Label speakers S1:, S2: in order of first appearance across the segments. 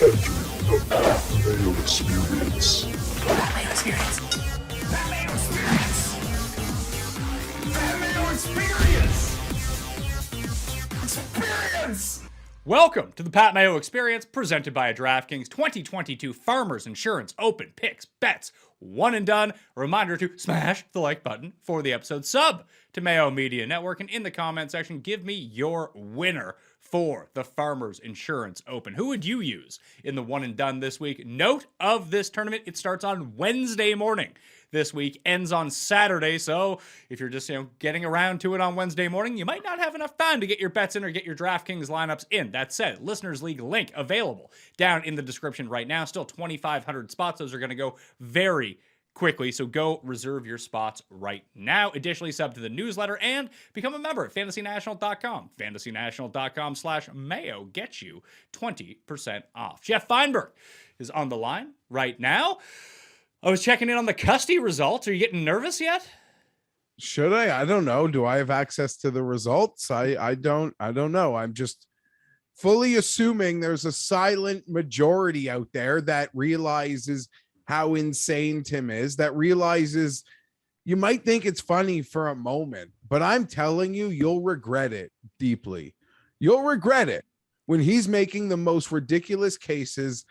S1: the Mayo Experience.
S2: That Mayo Experience. That Mayo Experience. That Mayo Experience. Experience.
S3: Welcome to the Pat Mayo Experience, presented by DraftKings 2022 Farmers Insurance Open Picks Bets One and Done. A reminder to smash the like button for the episode, sub to Mayo Media Network, and in the comment section, give me your winner for the Farmers Insurance Open. Who would you use in the One and Done this week? Note of this tournament, it starts on Wednesday morning this week, ends on Saturday, so if you're just getting around to it on Wednesday morning, you might not have enough time to get your bets in or get your DraftKings lineups in. That said, Listeners League link available down in the description right now. Still 2,500 spots. Those are going to go very quickly, so go reserve your spots right now. Additionally, sub to the newsletter and become a member at fantasynational.com. fantasynational.com/Mayo gets you 20% off. Geoff Fienberg is on the line right now. I was checking in on the Custys results. Are you getting nervous yet?
S4: Should I? I don't know. Do I have access to the results? I don't know. I'm just fully assuming there's a silent majority out there that realizes how insane Tim is, that realizes you might think it's funny for a moment, but I'm telling you, you'll regret it deeply. You'll regret it when he's making the most ridiculous cases.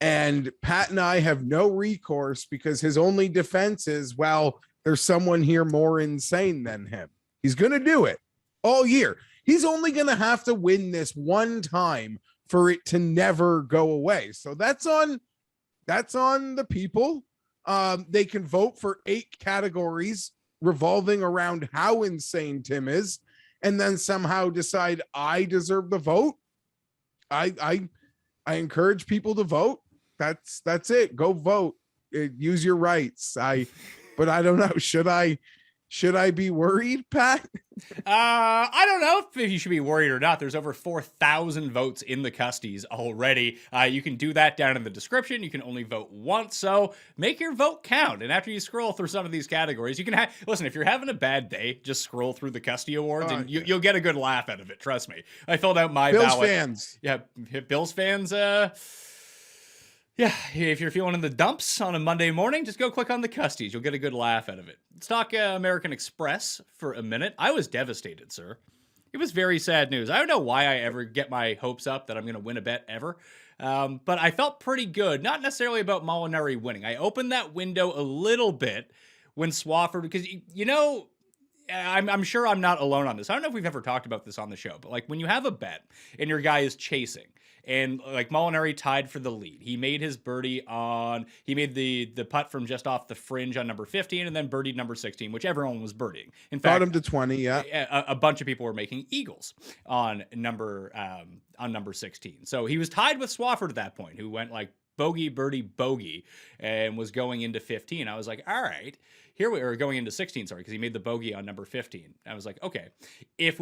S4: And Pat and I have no recourse because his only defense is, well, there's someone here more insane than him. He's going to do it all year. He's only going to have to win this one time for it to never go away. So that's on the people. They can vote for 8 categories revolving around how insane Tim is, and then somehow decide I deserve the vote. I encourage people to vote. That's it. Go vote. Use your rights. But I don't know. Should I be worried, Pat?
S3: I don't know if you should be worried or not. There's over 4,000 votes in the Custys already. You can do that down in the description. You can only vote once, so make your vote count. And after you scroll through some of these categories, you can listen, if you're having a bad day, just scroll through the Custys Awards and you'll get a good laugh out of it. Trust me. I filled out my
S4: Bills
S3: ballot.
S4: fans.
S3: Yeah, Bills fans, yeah, if you're feeling in the dumps on a Monday morning, just go click on the Custys. You'll get a good laugh out of it. Let's talk American Express for a minute. I was devastated, sir. It was very sad news. I don't know why I ever get my hopes up that I'm going to win a bet ever, but I felt pretty good. Not necessarily about Molinari winning. I opened that window a little bit when Swafford, because, I'm sure I'm not alone on this. I don't know if we've ever talked about this on the show, but like when you have a bet and your guy is chasing, and like Molinari tied for the lead. He made his birdie he made the putt from just off the fringe on number 15 and then birdied number 16, which everyone was birdieing. In fact,
S4: Got him to 20, yeah.
S3: A bunch of people were making eagles on number 16. So he was tied with Swafford at that point, who went like bogey, birdie, bogey, and was going into 15. I was like, all right. Here we are going into 16, sorry, because he made the bogey on number 15. I was like, okay, if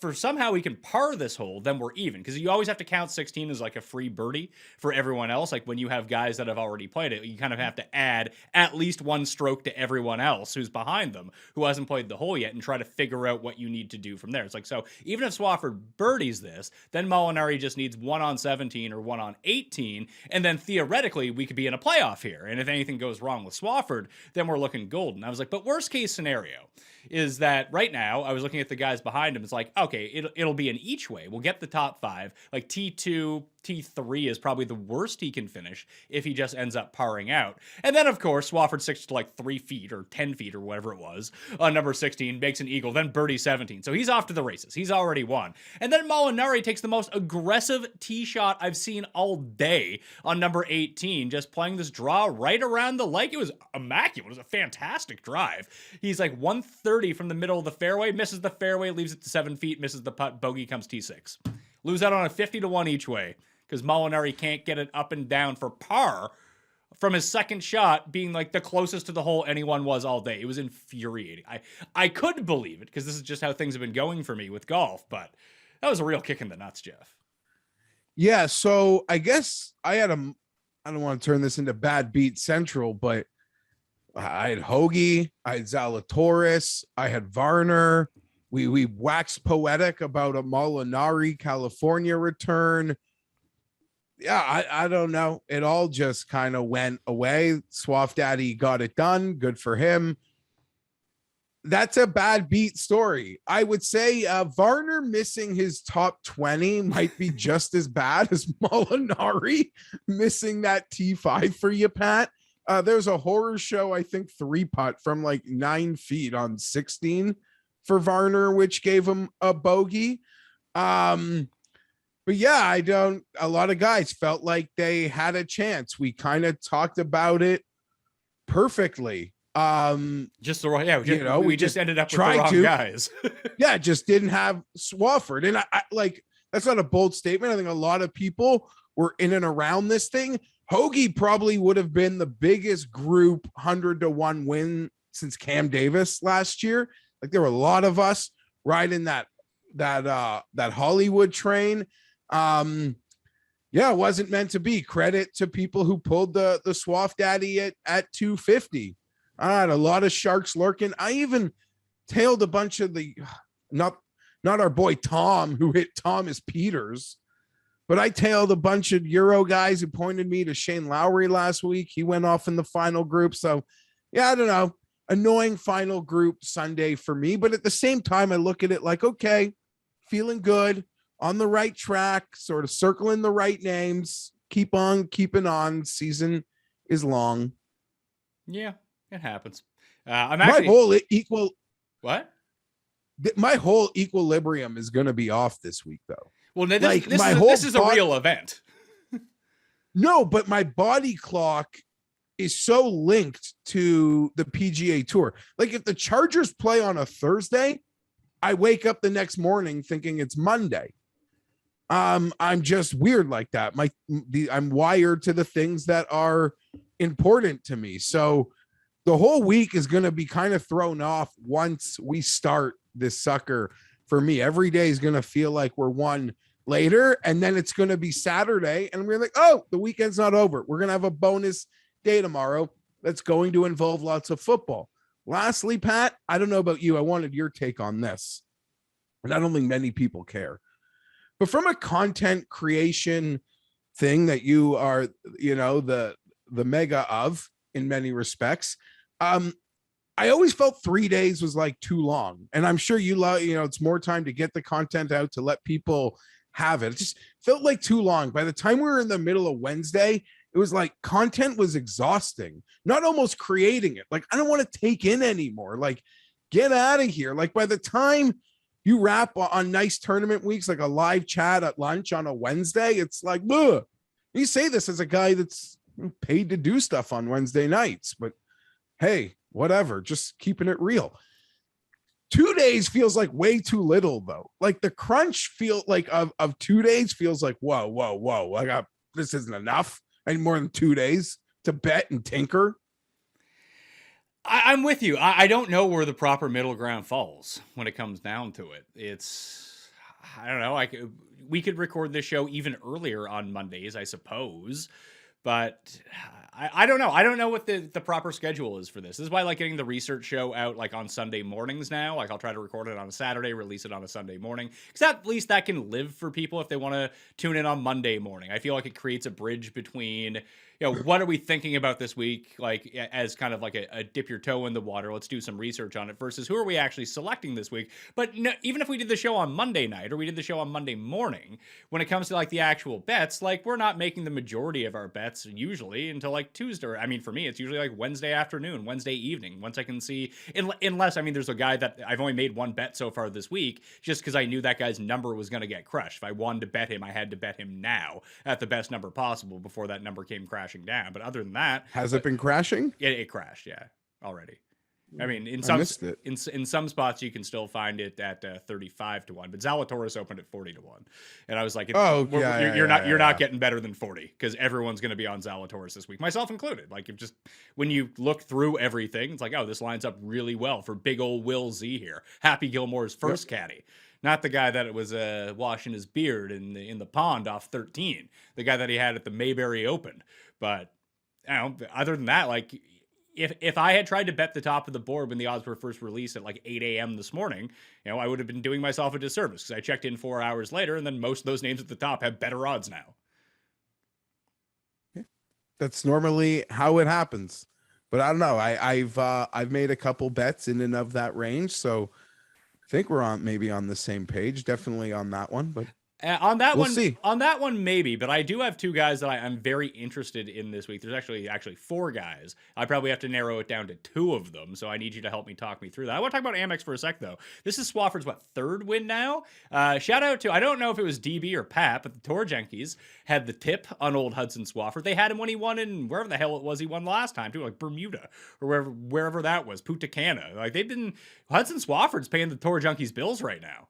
S3: for somehow we can par this hole, then we're even. Because you always have to count 16 as like a free birdie for everyone else. Like when you have guys that have already played it, you kind of have to add at least one stroke to everyone else who's behind them, who hasn't played the hole yet, and try to figure out what you need to do from there. It's like, so even if Swafford birdies this, then Molinari just needs 1 on 17 or 1 on 18, and then theoretically we could be in a playoff here. And if anything goes wrong with Swafford, then we're looking golden. I was like, but worst case scenario is that right now, I was looking at the guys behind him. It's like, okay, it'll be an each way. We'll get the top 5. Like T2, T3 is probably the worst he can finish if he just ends up parring out. And then, of course, Swafford sticks to like 3 feet or 10 feet or whatever it was on number 16, makes an eagle, then birdie 17. So he's off to the races. He's already won. And then Molinari takes the most aggressive tee shot I've seen all day on number 18, just playing this draw right around the lake. It was immaculate. It was a fantastic drive. He's like 130 from the middle of the fairway, misses the fairway, leaves it to 7 feet, misses the putt, bogey comes T6. Lose out on a 50-1 each way, because Molinari can't get it up and down for par from his second shot being like the closest to the hole anyone was all day. It was infuriating. I couldn't believe it, because this is just how things have been going for me with golf, but that was a real kick in the nuts, Geoff.
S4: Yeah, so I guess I don't want to turn this into bad beat central, but I had Hoagie, I had Zalatoris, I had Varner. We waxed poetic about a Molinari California return. yeah, I don't know. It all just kind of went away. Swaff Daddy got it done. Good for him. That's a bad beat story. I would say Varner missing his top 20 might be just as bad as Molinari missing that T5 for you, Pat. There's a horror show, I think 3-putt from like 9 feet on 16 for Varner, which gave him a bogey. But yeah, a lot of guys felt like they had a chance. We kind of talked about it perfectly.
S3: Just the wrong, yeah, we just ended up with the
S4: tried
S3: wrong guys.
S4: Yeah, just didn't have Swafford. And I like, that's not a bold statement. I think a lot of people were in and around this thing. Hoagie probably would have been the biggest group 100-1 win since Cam Davis last year. Like there were a lot of us riding that Hollywood train. Yeah, it wasn't meant to be. Credit to people who pulled the Swaff Daddy at 250. I had a lot of sharks lurking. I even tailed a bunch of the not our boy Tom, who hit Thomas Peters, but I tailed a bunch of Euro guys who pointed me to Shane Lowry last week. He went off in the final group. So yeah, I don't know. Annoying final group Sunday for me, but at the same time, I look at it like, okay, feeling good, on the right track, sort of circling the right names, keep on keeping on. Season is long.
S3: Yeah, it happens.
S4: My whole equilibrium is going to be off this week, though.
S3: Well, this is a real event.
S4: No, but my body clock is so linked to the PGA Tour. Like if the Chargers play on a Thursday, I wake up the next morning thinking it's Monday. I'm just weird like that. I'm wired to the things that are important to me. So the whole week is going to be kind of thrown off once we start this sucker. For me, every day is going to feel like we're one later, and then it's going to be Saturday, and we're like, oh, the weekend's not over. We're going to have a bonus day tomorrow that's going to involve lots of football. Lastly, Pat, I don't know about you. I wanted your take on this, and I don't think many people care. But from a content creation thing that you are, the mega of in many respects, I always felt 3 days was like too long. And I'm sure it's more time to get the content out to let people have it. It just felt like too long. By the time we were in the middle of Wednesday, it was like content was exhausting, not almost creating it. Like, I don't want to take in anymore. Like, get out of here. Like by the time you wrap on nice tournament weeks, like a live chat at lunch on a Wednesday, it's like, ugh. You say this as a guy that's paid to do stuff on Wednesday nights, but hey, whatever, just keeping it real. 2 days feels like way too little though. Like the crunch feel like of 2 days feels like, whoa. Like this isn't enough. I need more than 2 days to bet and tinker.
S3: I'm with you. I don't know where the proper middle ground falls when it comes down to it. I don't know. We could record this show even earlier on Mondays, I suppose, but I don't know. I don't know what the proper schedule is for this. This is why I like getting the research show out like on Sunday mornings now. Like I'll try to record it on a Saturday, release it on a Sunday morning, because at least that can live for people if they want to tune in on Monday morning. I feel like it creates a bridge between, what are we thinking about this week? Like as kind of like a dip your toe in the water. Let's do some research on it versus who are we actually selecting this week? But no, even if we did the show on Monday night or we did the show on Monday morning, when it comes to like the actual bets, like we're not making the majority of our bets usually until like Tuesday. I mean, for me, it's usually like Wednesday afternoon, Wednesday evening, once I can see, unless, I mean, there's a guy that I've only made one bet so far this week, just because I knew that guy's number was going to get crushed. If I wanted to bet him, I had to bet him now at the best number possible before that number came crashing down. But other than that,
S4: has it been crashing?
S3: It crashed, yeah, already. I mean, in some spots you can still find it at 35-1, but Zalatoris opened at 40-1, and I was like, you're not getting better than 40 because everyone's going to be on Zalatoris this week, myself included. Like, if just when you look through everything, it's like, oh, this lines up really well for big old Will Z here, Happy Gilmore's first caddy, not the guy that was washing his beard in the pond off 13, the guy that he had at the Mayberry Open. But other than that, like, if I had tried to bet the top of the board when the odds were first released at like 8 a.m. this morning, I would have been doing myself a disservice because I checked in 4 hours later, and then most of those names at the top have better odds now.
S4: That's normally how it happens. But I don't know. I've made a couple bets in and of that range, so I think we're on maybe on the same page. Definitely on that one, but
S3: On that
S4: we'll
S3: one,
S4: see.
S3: on that one, maybe. But I do have two guys that I'm very interested in this week. There's actually four guys. I probably have to narrow it down to two of them. So I need you to help me talk me through that. I want to talk about Amex for a sec, though. This is Swafford's third win now. Shout out to, I don't know if it was DB or Pat, but the Tour Junkies had the tip on old Hudson Swafford. They had him when he won in wherever the hell it was he won last time too, like Bermuda or wherever that was, Punta Cana. Like Hudson Swafford's paying the Tour Junkies bills right now.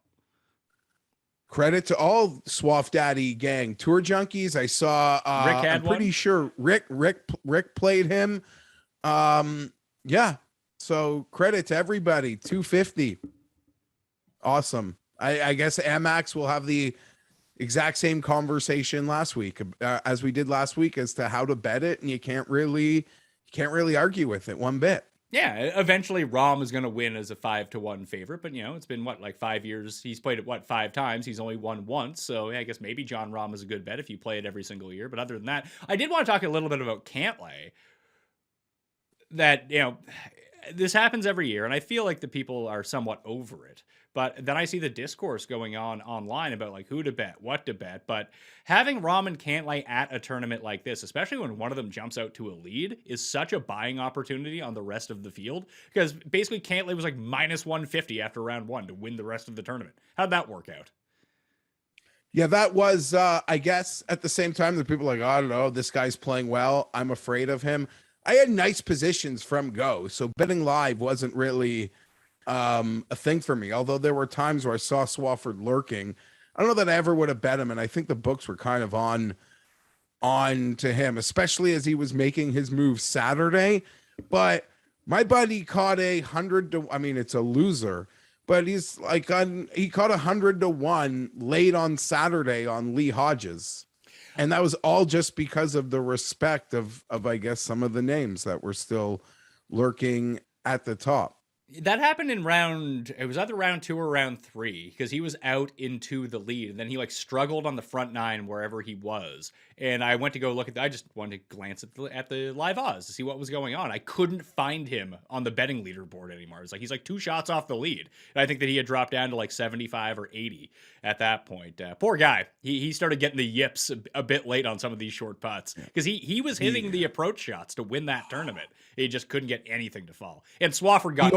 S4: Credit to all Swaff Daddy gang Tour Junkies. I saw
S3: Rick had
S4: I'm pretty
S3: one?
S4: sure Rick played him. Yeah. So credit to everybody. 250. Awesome. I guess Amax will have the exact same conversation last week as we did last week as to how to bet it, and you can't really argue with it one bit.
S3: Yeah, eventually Rahm is going to win as a 5-1 favorite, but it's been like 5 years. He's played it 5 times. He's only won once, so yeah, I guess maybe John Rahm is a good bet if you play it every single year. But other than that, I did want to talk a little bit about Cantlay. That this happens every year, and I feel like the people are somewhat over it. But then I see the discourse going on online about like who to bet, what to bet. But having Rahm and Cantlay at a tournament like this, especially when one of them jumps out to a lead, is such a buying opportunity on the rest of the field. Because basically Cantlay was like minus 150 after round one to win the rest of the tournament. How'd that work out?
S4: Yeah, that was, I guess, at the same time, the people are like, oh, I don't know, this guy's playing well. I'm afraid of him. I had nice positions from go, so betting live wasn't really a thing for me. Although there were times where I saw Swafford lurking. I don't know that I ever would have bet him, and I think the books were kind of on to him, especially as he was making his move Saturday. But my buddy caught 100 to, I mean, it's a loser, but he's like he caught 100 to 1 late on Saturday on Lee Hodges. And that was all just because of the respect of I guess some of the names that were still lurking at the top.
S3: That happened it was either round 2 or round 3, because he was out into the lead, and then he like struggled on the front 9 wherever he was. And I went to go look at I just wanted to glance at the live odds to see what was going on. I couldn't find him on the betting leaderboard anymore. It's like he's like 2 shots off the lead. And I think that he had dropped down to like 75 or 80 at that point. Poor guy. He started getting the yips a bit late on some of these short putts, because he was hitting the approach shots to win that tournament. He just couldn't get anything to fall. And Swafford got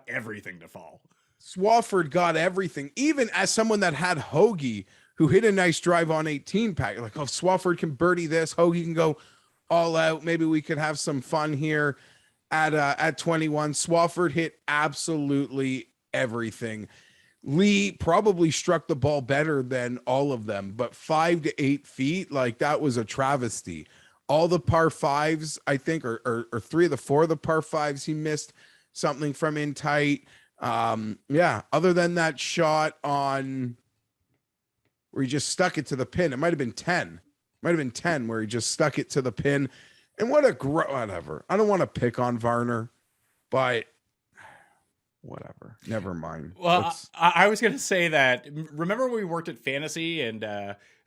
S3: everything to fall.
S4: Swafford got everything, even as someone that had Hoagie, who hit a nice drive on 18 pack. Like, oh, if Swafford can birdie this, Hoagie can go all out. Maybe we could have some fun here at 21. Swafford hit absolutely everything. Lee probably struck the ball better than all of them, but 5 to 8 feet, like that was a travesty. All the par fives, I think, or 3 of the 4 of the par fives, he missed something from in tight. Yeah, other than that shot on where he just stuck it to the pin. It might have been 10. Might have been 10 where he just stuck it to the pin. And whatever. I don't want to pick on Varner, but whatever. Never mind.
S3: Well, I was going to say that, remember when we worked at Fantasy, and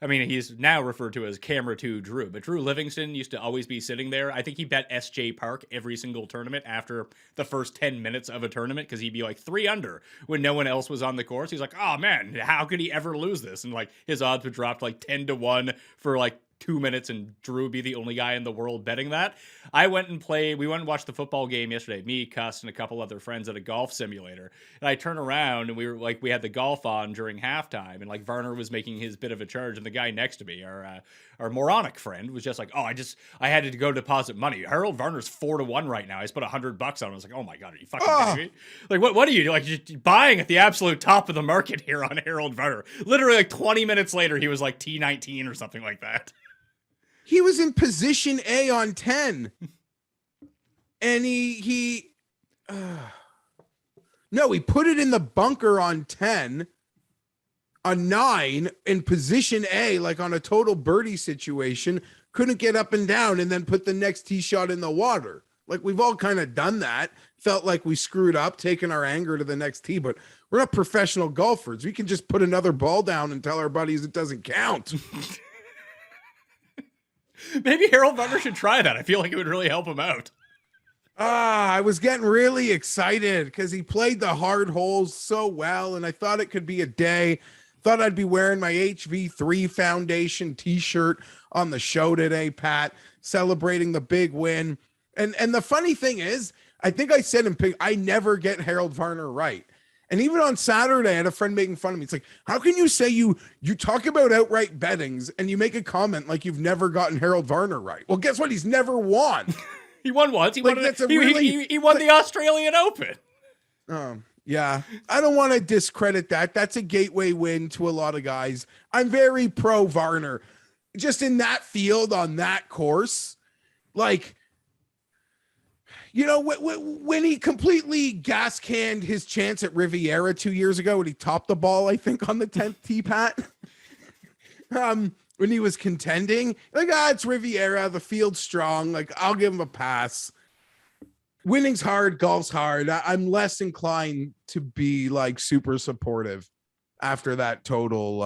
S3: I mean, he's now referred to as Camera 2 Drew, but Drew Livingston used to always be sitting there. I think he bet SJ Park every single tournament after the first 10 minutes of a tournament, because he'd be like 3 under when no one else was on the course. He's like, oh man, how could he ever lose this? And like his odds would drop like 10 to 1 for like 2 minutes, and Drew would be the only guy in the world betting that. We went and watched the football game yesterday, me, Cust, and a couple other friends at a golf simulator. And I turn around and we had the golf on during halftime, and like Varner was making his bit of a charge, and the guy next to me, our moronic friend, was just like, oh, I had to go deposit money. Harold Varner's 4 to 1 right now. I just put $100 on. I was like, oh my God, are you fucking kidding me? Like, what are you like, just buying at the absolute top of the market here on Harold Varner? Literally like 20 minutes later, he was like T19 or something like that.
S4: He was in position A on 10. And he put it in the bunker on 10, on 9 in position A, like on a total birdie situation, couldn't get up and down, and then put the next tee shot in the water. Like, we've all kind of done that. Felt like we screwed up, taking our anger to the next tee, but we're not professional golfers. We can just put another ball down and tell our buddies it doesn't count.
S3: Maybe Harold Varner should try that. I feel like it would really help him out.
S4: I was getting really excited because he played the hard holes so well, and I thought it could be a day. Thought I'd be wearing my HV3 Foundation t-shirt on the show today, Pat, celebrating the big win. And the funny thing is, I think I said in Pig, I never get Harold Varner right. And even on Saturday, I had a friend making fun of me. It's like, how can you say you talk about outright bettings and you make a comment like you've never gotten Harold Varner right? Well, guess what? He's never won.
S3: He won once. He
S4: Like,
S3: won,
S4: that's a
S3: he,
S4: really-
S3: he won the Australian Open.
S4: Yeah, I don't want to discredit that. That's a gateway win to a lot of guys. I'm very pro Varner. Just in that field on that course, like, you know, when he completely gas canned his chance at Riviera 2 years ago, when he topped the ball, I think on the 10th tee, Pat, when he was contending, like, it's Riviera, the field's strong. Like, I'll give him a pass. Winning's hard, golf's hard. I'm less inclined to be like super supportive after that total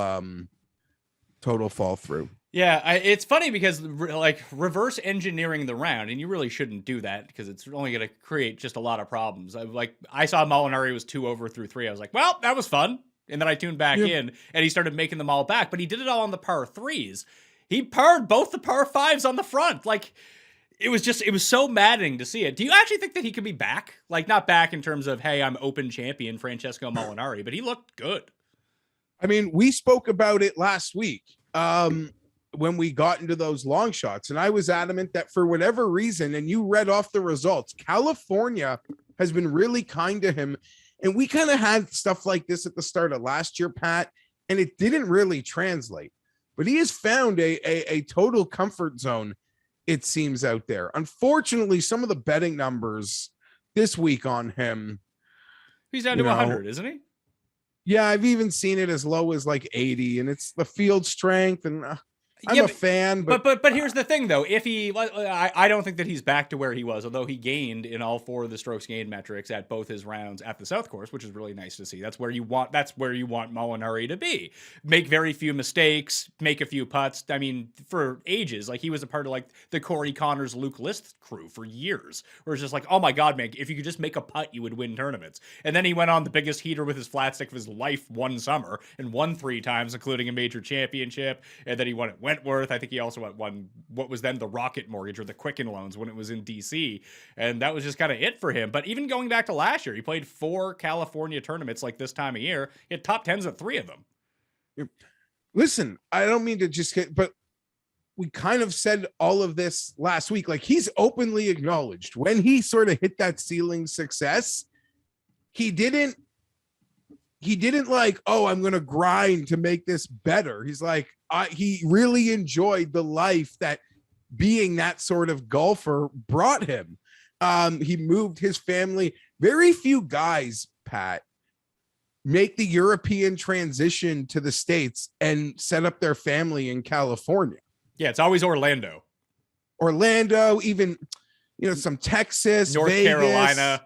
S4: fall through.
S3: Yeah, it's funny because like reverse engineering the round, and you really shouldn't do that because it's only going to create just a lot of problems. I saw Molinari was 2 over through 3. I was like, well, that was fun. And then I tuned back in and he started making them all back, but he did it all on the par 3s. He parred both the par 5s on the front. Like, it was so maddening to see it. Do you actually think that he could be back? Like, not back in terms of, hey, I'm Open champion Francesco Molinari, but he looked good.
S4: I mean, we spoke about it last week when we got into those long shots, and I was adamant that for whatever reason, and you read off the results, California has been really kind to him. And we kind of had stuff like this at the start of last year, Pat, and it didn't really translate. But he has found a total comfort zone, it seems, out there. Unfortunately, some of the betting numbers this week on him.
S3: He's down to 100, isn't he?
S4: Yeah, I've even seen it as low as like 80, and it's the field strength, and I'm a fan.
S3: But here's the thing, though. If he, I don't think that he's back to where he was, although he gained in all 4 of the strokes gained metrics at both his rounds at the South Course, which is really nice to see. That's where you want Molinari to be. Make very few mistakes, make a few putts. I mean, for ages, like, he was a part of like the Corey Connors, Luke List crew for years, where it's just like, oh my God, man, if you could just make a putt, you would win tournaments. And then he went on the biggest heater with his flat stick of his life one summer and won 3 times, including a major championship. And then he won at Wentworth. I think he also won what was then the Rocket Mortgage or the Quicken Loans when it was in DC. And that was just kind of it for him. But even going back to last year, he played 4 California tournaments like this time of year. He had top 10s at 3 of them.
S4: Listen, I don't mean to just get, but we kind of said all of this last week. Like, he's openly acknowledged when he sort of hit that ceiling success, he didn't like, oh, I'm going to grind to make this better. He's like, he really enjoyed the life that being that sort of golfer brought him. He moved his family. Very few guys, Pat, make the European transition to the States and set up their family in California.
S3: Yeah, it's always Orlando,
S4: even, some Texas,
S3: North
S4: Vegas,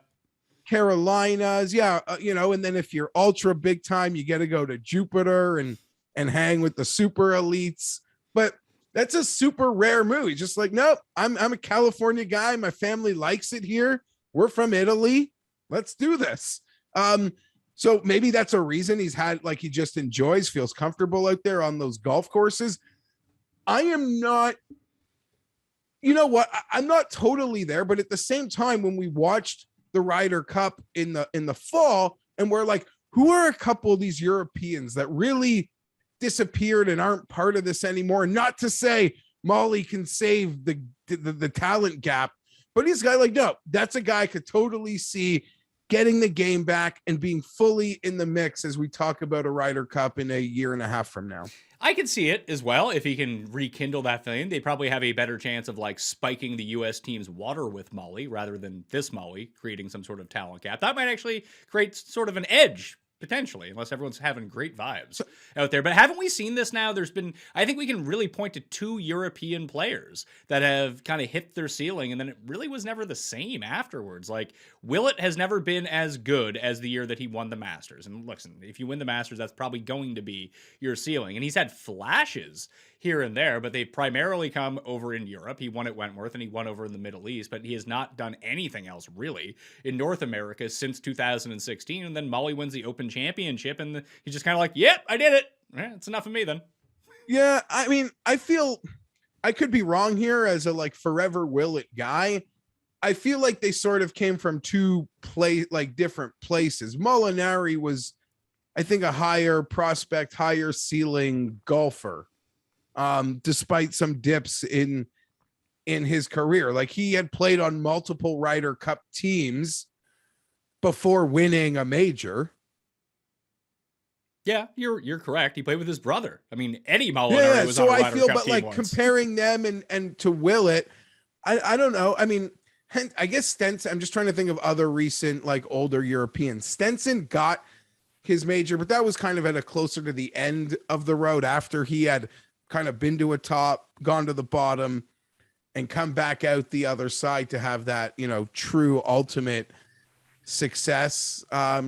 S4: Carolinas. Yeah. And then if you're ultra big time, you got to go to Jupiter and hang with the super elites. But that's a super rare move. He's just like, nope, I'm a California guy. My family likes it here. We're from Italy. Let's do this. So maybe that's a reason he's had, like, he just enjoys, feels comfortable out there on those golf courses. I am not, I'm not totally there, but at the same time, when we watched the Ryder Cup in the fall, and we're like, who are a couple of these Europeans that really disappeared and aren't part of this anymore? Not to say Molly can save the talent gap, but he's got, like, no, that's a guy I could totally see getting the game back and being fully in the mix as we talk about a Ryder Cup in a year and a half from now.
S3: I can see it as well. If he can rekindle that flame, they probably have a better chance of like spiking the U.S. team's water with Molly rather than this Molly creating some sort of talent gap. That might actually create sort of an edge potentially, unless everyone's having great vibes out there. But haven't we seen this now? I think we can really point to 2 European players that have kind of hit their ceiling, and then it really was never the same afterwards. Like, Willett has never been as good as the year that he won the Masters. And listen, if you win the Masters, that's probably going to be your ceiling. And he's had flashes here and there, but they've primarily come over in Europe. He won at Wentworth and he won over in the Middle East, but he has not done anything else really in North America since 2016. And then Molly wins the Open Championship and he's just kind of like, yep, I did it. It's enough of me then.
S4: Yeah, I mean, I feel I could be wrong here as a like forever will it guy. I feel like they sort of came from different places. Molinari was, I think, a higher prospect, higher ceiling golfer, despite some dips in his career. Like he had played on multiple Ryder Cup teams before winning a major.
S3: Yeah, you're correct. He played with his brother. I mean, Eddie Molinari was on a Ryder Cup
S4: but
S3: team
S4: like
S3: once.
S4: comparing them and to Willett, I don't know. I mean, I guess Stenson, I'm just trying to think of other recent, like older Europeans. Stenson got his major, but that was kind of at a closer to the end of the road after he had kind of been to a top, gone to the bottom, and come back out the other side to have that, true ultimate success.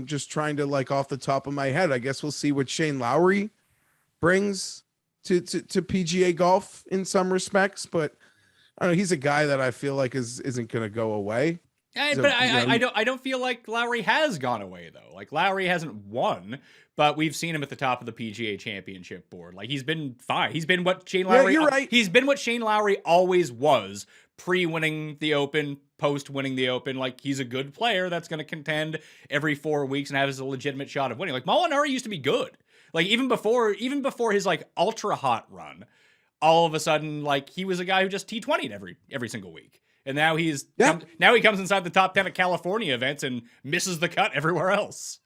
S4: Just trying to, like, off the top of my head, I guess we'll see what Shane Lowry brings to PGA golf in some respects, but I don't know. He's a guy that I feel like isn't going to go away.
S3: I don't feel like Lowry has gone away though. Like Lowry hasn't won, but we've seen him at the top of the PGA Championship board. Like he's been fine. He's been what Shane Lowry.
S4: Yeah, you're right.
S3: He's been what Shane Lowry always was, pre-winning the Open, post-winning the Open. Like he's a good player that's going to contend every 4 weeks and have a legitimate shot of winning. Like Molinari used to be good. Like even before his like ultra hot run, all of a sudden like he was a guy who just T20'd every single week. And now he comes inside the top 10 at California events and misses the cut everywhere else.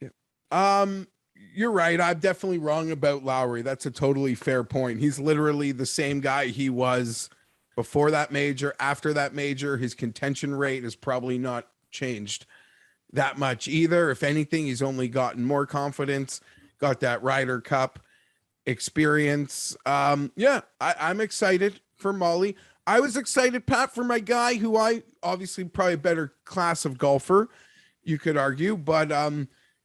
S4: Yeah. You're right. I'm definitely wrong about Lowry. That's a totally fair point. He's literally the same guy he was before that major. After that major, his contention rate has probably not changed that much either. If anything, he's only gotten more confidence, got that Ryder Cup experience. I'm excited for Molly. I was excited, Pat, for my guy who I obviously probably a better class of golfer, you could argue, but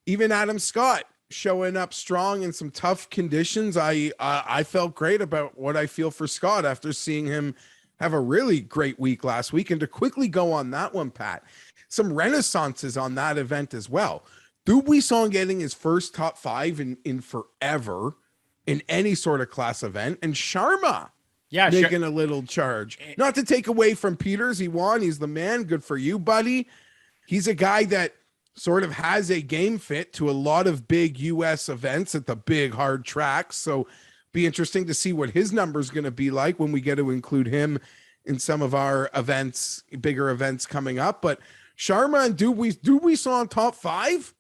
S4: even Adam Scott showing up strong in some tough conditions. I felt great about what I feel for Scott after seeing him have a really great week last week. And to quickly go on that one, Pat, some renaissances on that event as well. Dubuisson getting his first top 5 in forever in any sort of class event, and Sharma making a little charge. Not to take away from Peters, he won. He's the man. Good for you, buddy. He's a guy that sort of has a game fit to a lot of big U.S. events at the big hard tracks. So be interesting to see what his number is going to be like when we get to include him in some of our events, bigger events coming up. But Sharma and Dubuisson top 5.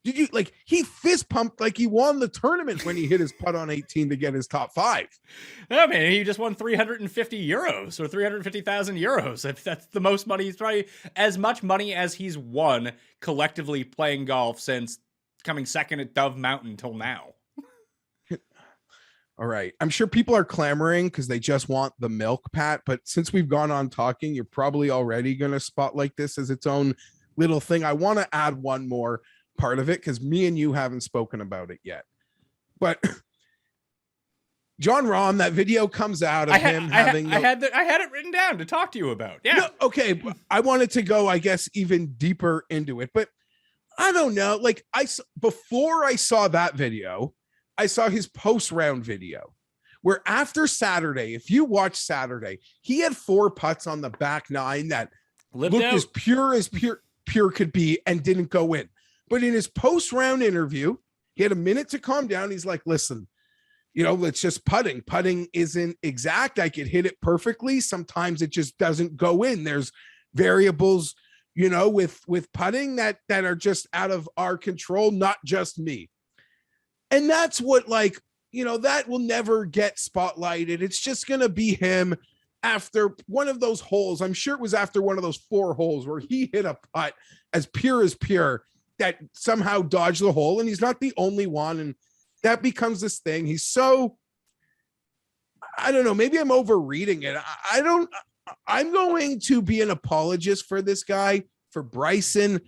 S4: Did you like he fist pumped like he won the tournament when he hit his putt on 18 to get his top 5?
S3: I mean, he just won 350 euros or 350,000 euros. That's the most money. He's probably as much money as he's won collectively playing golf since coming second at Dove Mountain till now.
S4: All right. I'm sure people are clamoring because they just want the milk, Pat. But since we've gone on talking, you're probably already going to spotlight this as its own little thing. I want to add one more part of it because me and you haven't spoken about it yet. But Jon Rahm, that video comes out of him having. I had
S3: it written down to talk to you about. Yeah.
S4: No, okay. I wanted to go, I guess, even deeper into it, but I don't know. Like before I saw that video, I saw his post-round video where after Saturday, if you watch Saturday, he had 4 putts on the back 9 that looked as pure could be and didn't go in. But in his post-round interview, he had a minute to calm down. He's like, listen, it's just putting. Putting isn't exact. I could hit it perfectly. Sometimes it just doesn't go in. There's variables, with putting that are just out of our control, not just me. And that's what, that will never get spotlighted. It's just going to be him after one of those holes. I'm sure it was after one of those 4 holes where he hit a putt as pure that somehow dodged the hole. And he's not the only one. And that becomes this thing. He's so, I don't know, maybe I'm overreading it. I'm going to be an apologist for this guy, for Bryson,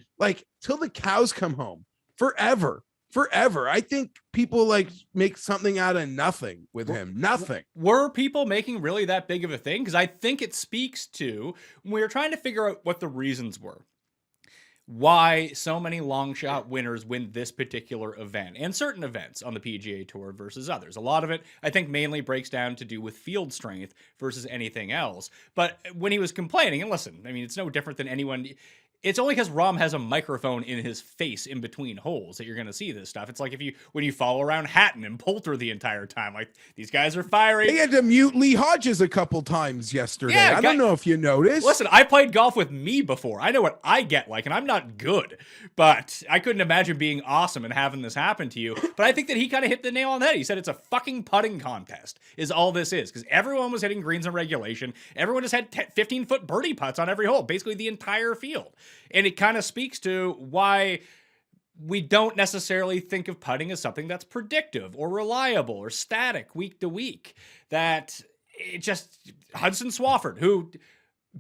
S4: till the cows come home, forever. forever. I think people like make something out of nothing with him. Nothing.
S3: Were people making really that big of a thing? Because I think it speaks to, when we were trying to figure out what the reasons were, why so many long shot winners win this particular event and certain events on the PGA Tour versus others. A lot of it, I think, mainly breaks down to do with field strength versus anything else. But when he was complaining, and listen, I mean, it's no different than anyone. It's only because Rahm has a microphone in his face in between holes that you're going to see this stuff. It's like when you follow around Hatton and Poulter the entire time. Like, these guys are fiery.
S4: They had to mute Lee Hodges a couple times yesterday.
S3: Yeah,
S4: I don't know if you noticed.
S3: Listen, I played golf with me before. I know what I get like, and I'm not good. But I couldn't imagine being awesome and having this happen to you. But I think that he kind of hit the nail on the head. He said it's a fucking putting contest is all this is. Because everyone was hitting greens in regulation. Everyone just had 15-foot birdie putts on every hole. Basically the entire field. And it kind of speaks to why we don't necessarily think of putting as something that's predictive or reliable or static week to week. That it just, Hudson Swafford, who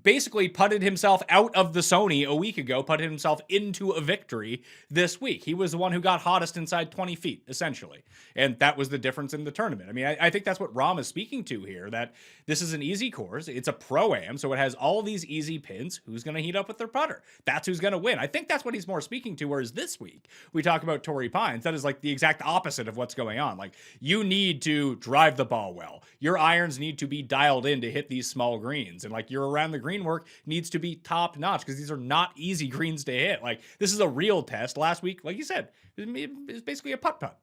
S3: basically putted himself out of the Sony a week ago, putted himself into a victory this week. He was the one who got hottest inside 20 feet, essentially. And that was the difference in the tournament. I mean, I think that's what Rahm is speaking to here, that this is an easy course. It's a pro-am, so it has all of these easy pins. Who's going to heat up with their putter? That's who's going to win. I think that's what he's more speaking to, whereas this week, we talk about Torrey Pines. That is like the exact opposite of what's going on. Like, you need to drive the ball well. Your irons need to be dialed in to hit these small greens. And like, you're around the green work needs to be top notch because these are not easy greens to hit. Like, this is a real test. Last week, like you said, it was basically a putt.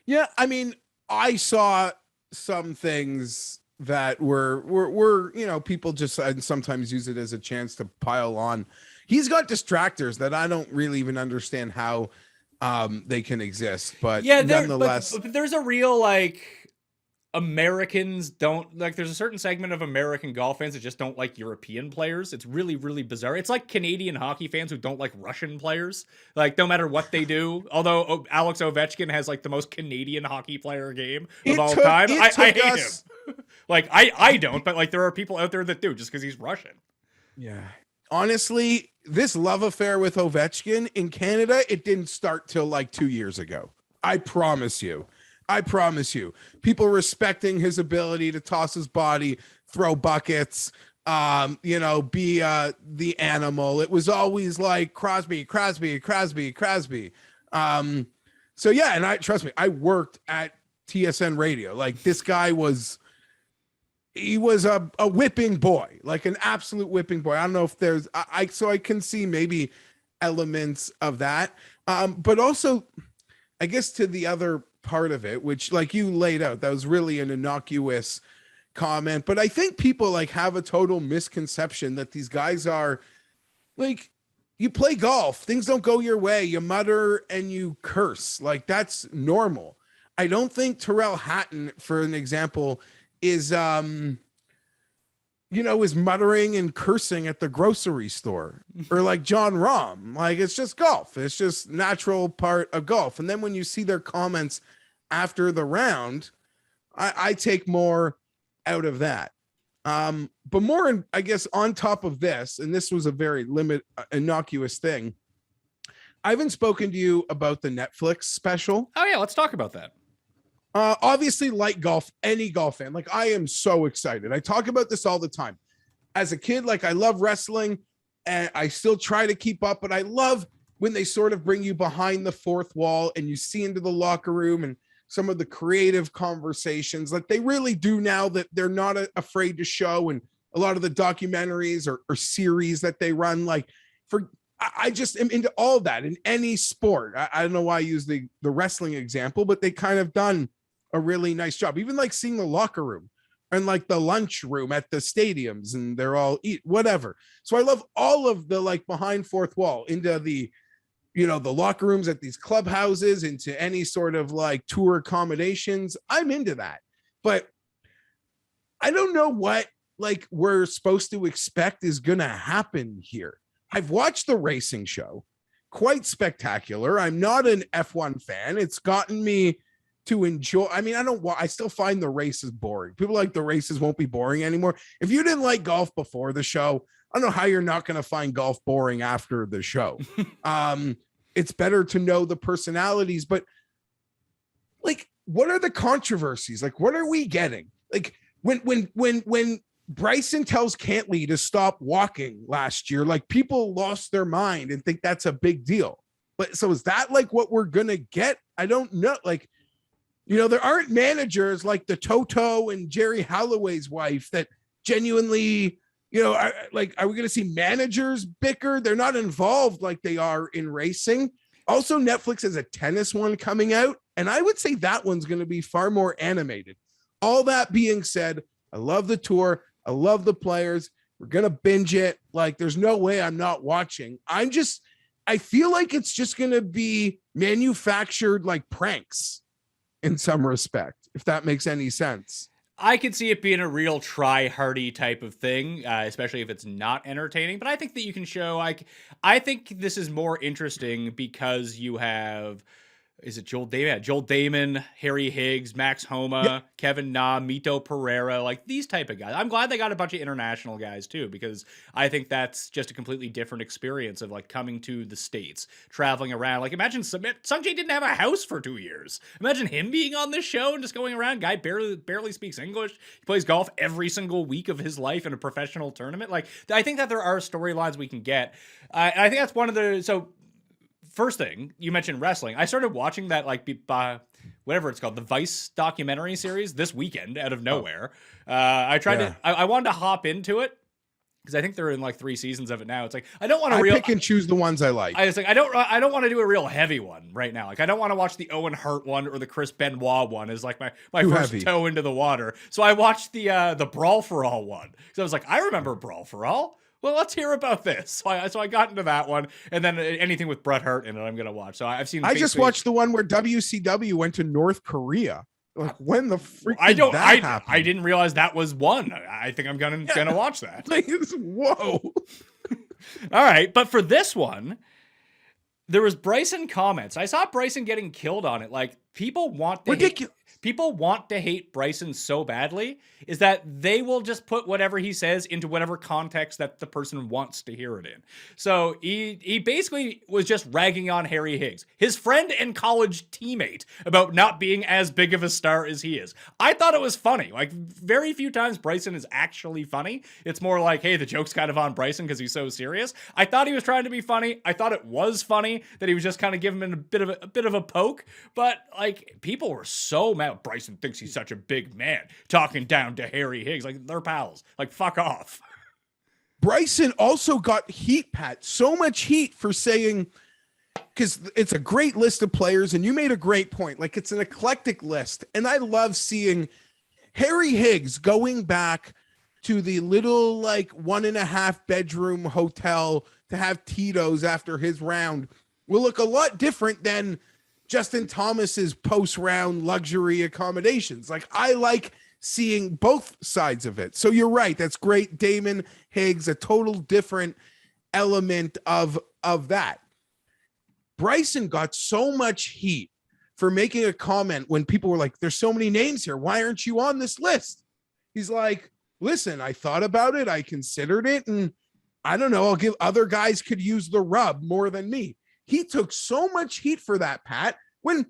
S4: Yeah, I mean, I saw some things that were people just sometimes use it as a chance to pile on. He's got distractors that I don't really even understand how they can exist, but
S3: yeah,
S4: nonetheless,
S3: but there's a real like, Americans don't like, there's a certain segment of American golf fans that just don't like European players. It's really, really bizarre. It's like Canadian hockey fans who don't like Russian players, like no matter what they do. Although Alex Ovechkin has like the most Canadian hockey player game of all time. I hate him. Like, I don't, but like there are people out there that do just because he's Russian.
S4: Yeah. Honestly, this love affair with Ovechkin in Canada, it didn't start till like 2 years ago. I promise you. People respecting his ability to toss his body, throw buckets, be the animal. It was always like Crosby. So yeah, and trust me, I worked at TSN Radio. Like, this guy was a whipping boy, like an absolute whipping boy. I don't know if there's so I can see maybe elements of that. But also, I guess to the other part of it, which like you laid out, that was really an innocuous comment, but I think people like have a total misconception that these guys are like, you play golf, things don't go your way, you mutter and you curse, like that's normal. I don't think Tyrrell Hatton, for an example, is is muttering and cursing at the grocery store, or like John Rahm. Like, it's just golf. It's just natural part of golf. And then when you see their comments after the round, I take more out of that. But more, I guess, on top of this, and this was a very innocuous thing. I haven't spoken to you about the Netflix special.
S3: Oh yeah, let's talk about that.
S4: Obviously, like golf, any golf fan, like I am so excited. I talk about this all the time. As a kid, like I love wrestling and I still try to keep up, but I love when they sort of bring you behind the fourth wall and you see into the locker room and some of the creative conversations like they really do now that they're not afraid to show. And a lot of the documentaries or series that they run, like I just am into all that in any sport. I don't know why I use the wrestling example, but they kind of done a really nice job. Even like seeing the locker room and like the lunch room at the stadiums, and they're all eat whatever. So I love all of the like behind fourth wall into the, the locker rooms at these clubhouses, into any sort of like tour accommodations. I'm into that, but I don't know what like we're supposed to expect is going to happen here. I've watched the racing show, quite spectacular. I'm not an F1 fan. It's gotten me to enjoy. I mean, I still find the races boring. People like the races won't be boring anymore. If you didn't like golf before the show, I don't know how you're not going to find golf boring after the show. it's better to know the personalities. But like, what are the controversies? Like, what are we getting? Like when Bryson tells Cantley to stop walking last year, like people lost their mind and think that's a big deal. But so is that like what we're going to get? I don't know. Like, you know, there aren't managers like the Toto and Jerry Holloway's wife that genuinely, you know, are we going to see managers bicker? They're not involved like they are in racing. Also, Netflix has a tennis one coming out, and I would say that one's going to be far more animated. All that being said, I love the tour. I love the players. We're going to binge it. Like, there's no way I'm not watching. I feel like it's just going to be manufactured like pranks in some respect, if that makes any sense.
S3: I could see it being a real try-hardy type of thing, especially if it's not entertaining. But I think that you can show, I think this is more interesting because you have, is it Joel Damon? Yeah, Joel Damon, Harry Higgs, Max Homa, Kevin Na, Mito Pereira, like these type of guys. I'm glad they got a bunch of international guys too, because I think that's just a completely different experience of like coming to the States, traveling around. Like imagine Sungjae didn't have a house for 2 years. Imagine him being on this show and just going around. Guy barely speaks English. He plays golf every single week of his life in a professional tournament. Like I think that there are storylines we can get. I think that's one of the, so first thing, you mentioned wrestling. I started watching that, like, whatever it's called, the Vice documentary series this weekend out of nowhere. I tried to, I wanted to hop into it because I think they're in like 3 seasons of it now. It's like, I don't want to
S4: pick and choose the ones I like.
S3: I was like, I don't want to do a real heavy one right now. Like, I don't want to watch the Owen Hart one or the Chris Benoit one as like my first
S4: heavy.
S3: toe into the water. So I watched the Brawl for All one. So I was like, I remember Brawl for All. Well, let's hear about this. So I got into that one, and then anything with Bret Hart in it, I'm gonna watch. So I've seen.
S4: I just watched the one where WCW went to North Korea. Like, when the freak
S3: I
S4: did that happen?
S3: I didn't realize that was one. I think I'm gonna watch that.
S4: Like, whoa!
S3: All right, but for this one, there was Bryson comments. I saw Bryson getting killed on it. Like people want to hate Bryson so badly is that they will just put whatever he says into whatever context that the person wants to hear it in. So he basically was just ragging on Harry Higgs, his friend and college teammate, about not being as big of a star as he is. I thought it was funny. Like, very few times Bryson is actually funny. It's more like, hey, the joke's kind of on Bryson because he's so serious. I thought he was trying to be funny. I thought it was funny that he was just kind of giving him a bit of a poke. But like, people were so mad. Bryson thinks he's such a big man, talking down to Harry Higgs. Like, they're pals. Like, fuck off.
S4: Bryson also got heat, Pat. So much heat for saying, because it's a great list of players, and you made a great point. Like, it's an eclectic list. And I love seeing Harry Higgs going back to the little, like, 1.5 bedroom hotel to have Tito's after his round will look a lot different than Justin Thomas's post-round luxury accommodations. Like, I like seeing both sides of it. So you're right. That's great. Damon Higgs, a total different element of that. Bryson got so much heat for making a comment when people were like, there's so many names here. Why aren't you on this list? He's like, listen, I thought about it. I considered it. And I don't know, other guys could use the rub more than me. He took so much heat for that, Pat, when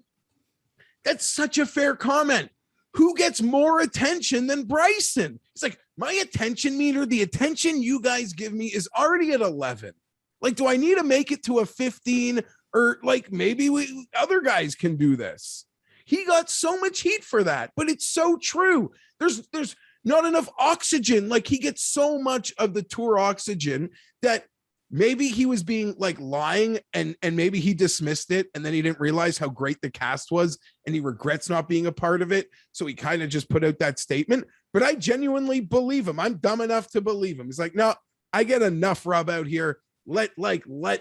S4: that's such a fair comment. Who gets more attention than Bryson? It's like, my attention meter, the attention you guys give me is already at 11. Like, do I need to make it to a 15? Or like, maybe other guys can do this. He got so much heat for that, but it's so true. There's not enough oxygen. Like, he gets so much of the tour oxygen that maybe he was being like lying and maybe he dismissed it and then he didn't realize how great the cast was and he regrets not being a part of it. So he kind of just put out that statement, but I genuinely believe him. I'm dumb enough to believe him. He's like, no, I get enough rub out here. Let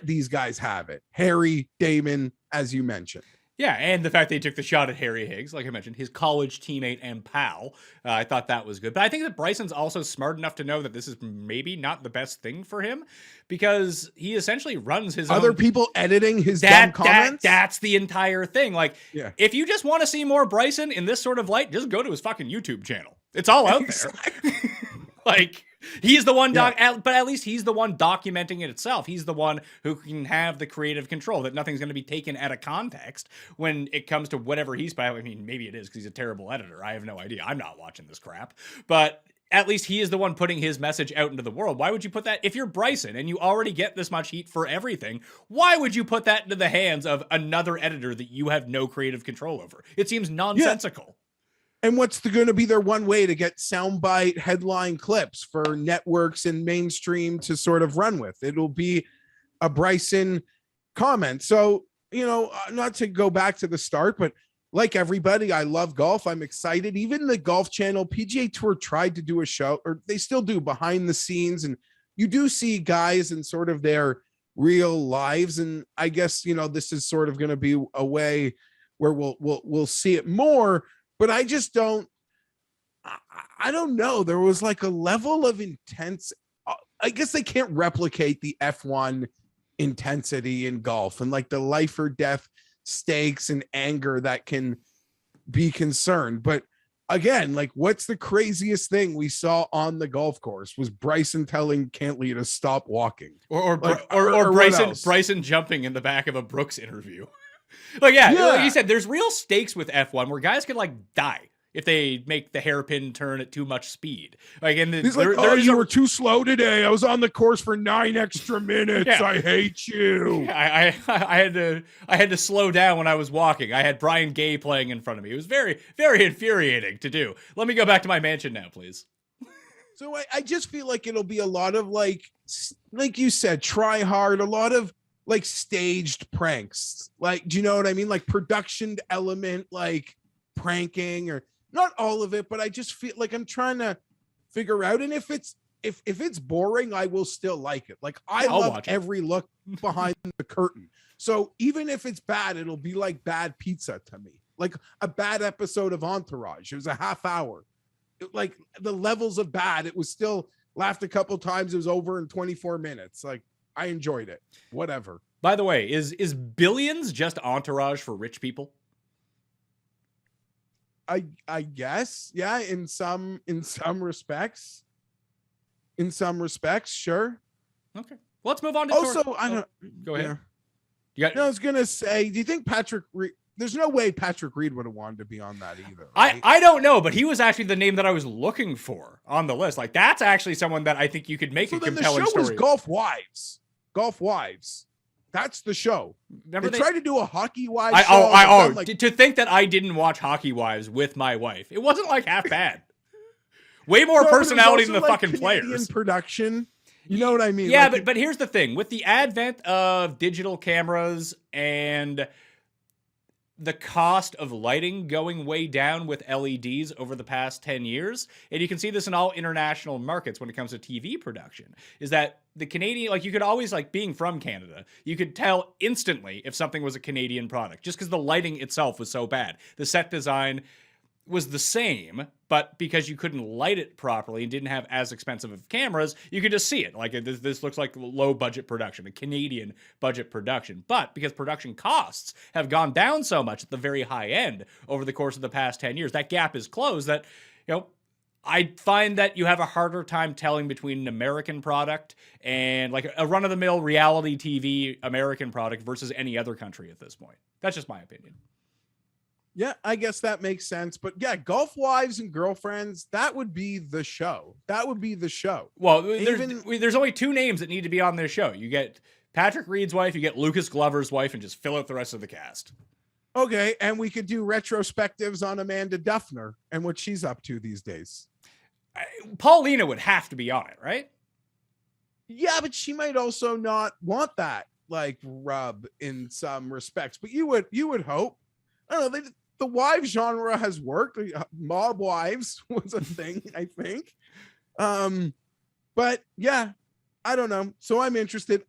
S4: these guys have it. Harry, Damon, as you mentioned.
S3: Yeah, and the fact that he took the shot at Harry Higgs, like I mentioned, his college teammate and pal, I thought that was good. But I think that Bryson's also smart enough to know that this is maybe not the best thing for him because he essentially runs his
S4: other
S3: own...
S4: people editing his dumb comments. That's
S3: the entire thing. Like, if you just want to see more Bryson in this sort of light, just go to his fucking YouTube channel. It's all out there. Like, He's the one but at least he's the one documenting it itself. He's the one who can have the creative control, that nothing's going to be taken out of context when it comes to whatever he's. I mean, maybe it is because he's a terrible editor. I have no idea. I'm not watching this crap, but at least he is the one putting his message out into the world. Why would you put that, if you're Bryson and you already get this much heat for everything, why would you put that into the hands of another editor that you have no creative control over? It seems nonsensical.
S4: And what's going to be their one way to get soundbite headline clips for networks and mainstream to sort of run with? It'll be a Bryson comment. So, not to go back to the start, but like everybody, I love golf. I'm excited. Even the Golf Channel PGA Tour tried to do a show, or they still do, behind the scenes. And you do see guys in sort of their real lives. And I guess, this is sort of going to be a way where we'll see it more. But I just don't know. There was like a level of intense. I guess they can't replicate the F1 intensity in golf and like the life or death stakes and anger that can be concerned. But again, like, what's the craziest thing we saw on the golf course was Bryson telling Cantley to stop walking,
S3: or
S4: Bryson
S3: Bryson jumping in the back of a Brooks interview. Like he said, there's real stakes with F1 where guys could like die if they make the hairpin turn at too much speed. Like, and
S4: he's like, you were too slow today. I was on the course for 9 extra minutes. Yeah. I hate you.
S3: I had to slow down when I was walking. I had Brian Gay playing in front of me. It was very, very infuriating to do. Let me go back to my mansion now, please.
S4: So I just feel like it'll be a lot of like you said, try hard, a lot of like staged pranks. Like, do you know what I mean? Like production element, like pranking, or not all of it, but I just feel like I'm trying to figure out. And if it's boring, I will still like it. Like I'll love every look behind the curtain. So even if it's bad, it'll be like bad pizza to me, like a bad episode of Entourage. It was a half hour. Like the levels of bad, it was still laughed a couple times. It was over in 24 minutes. Like I enjoyed it. Whatever.
S3: By the way, is Billions just Entourage for rich people?
S4: I guess, yeah, in some respects. In some respects, sure.
S3: Okay. Well, let's move on to
S4: I don't
S3: go ahead.
S4: Yeah. I was gonna say, do you think Patrick Reed, there's no way Patrick Reed would have wanted to be on that either, right?
S3: I don't know, but he was actually the name that I was looking for on the list. Like that's actually someone that I think you could make a compelling
S4: the show
S3: story.
S4: Was Golf Wives. That's the show. Remember they tried to do a Hockey Wives show.
S3: To think that I didn't watch Hockey Wives with my wife. It wasn't like half bad. Way more personality than the like fucking
S4: Canadian
S3: players.
S4: Production. You know what I mean?
S3: Yeah, but here's the thing. With the advent of digital cameras and the cost of lighting going way down with LEDs over the past 10 years, and you can see this in all international markets when it comes to TV production, is that the Canadian, like you could always, like being from Canada, you could tell instantly if something was a Canadian product just because the lighting itself was so bad. The set design was the same, but because you couldn't light it properly and didn't have as expensive of cameras, you could just see it. Like this looks like low budget production, a Canadian budget production. But because production costs have gone down so much at the very high end over the course of the past 10 years, that gap is closed. That, I find that you have a harder time telling between an American product and like a run-of-the-mill reality TV American product versus any other country at this point. That's just my opinion.
S4: Yeah, I guess that makes sense. But yeah, Golf Wives and Girlfriends, that would be the show. That would be the show.
S3: Well, there's only 2 names that need to be on this show. You get Patrick Reed's wife, you get Lucas Glover's wife, and just fill out the rest of the cast.
S4: Okay, and we could do retrospectives on Amanda Duffner and what she's up to these days.
S3: Paulina would have to be on it, right?
S4: Yeah, but she might also not want that, like, rub in some respects. But you would hope. I don't know. The wives genre has worked. Mob wives was a thing, I think. But yeah, I don't know. So I'm interested.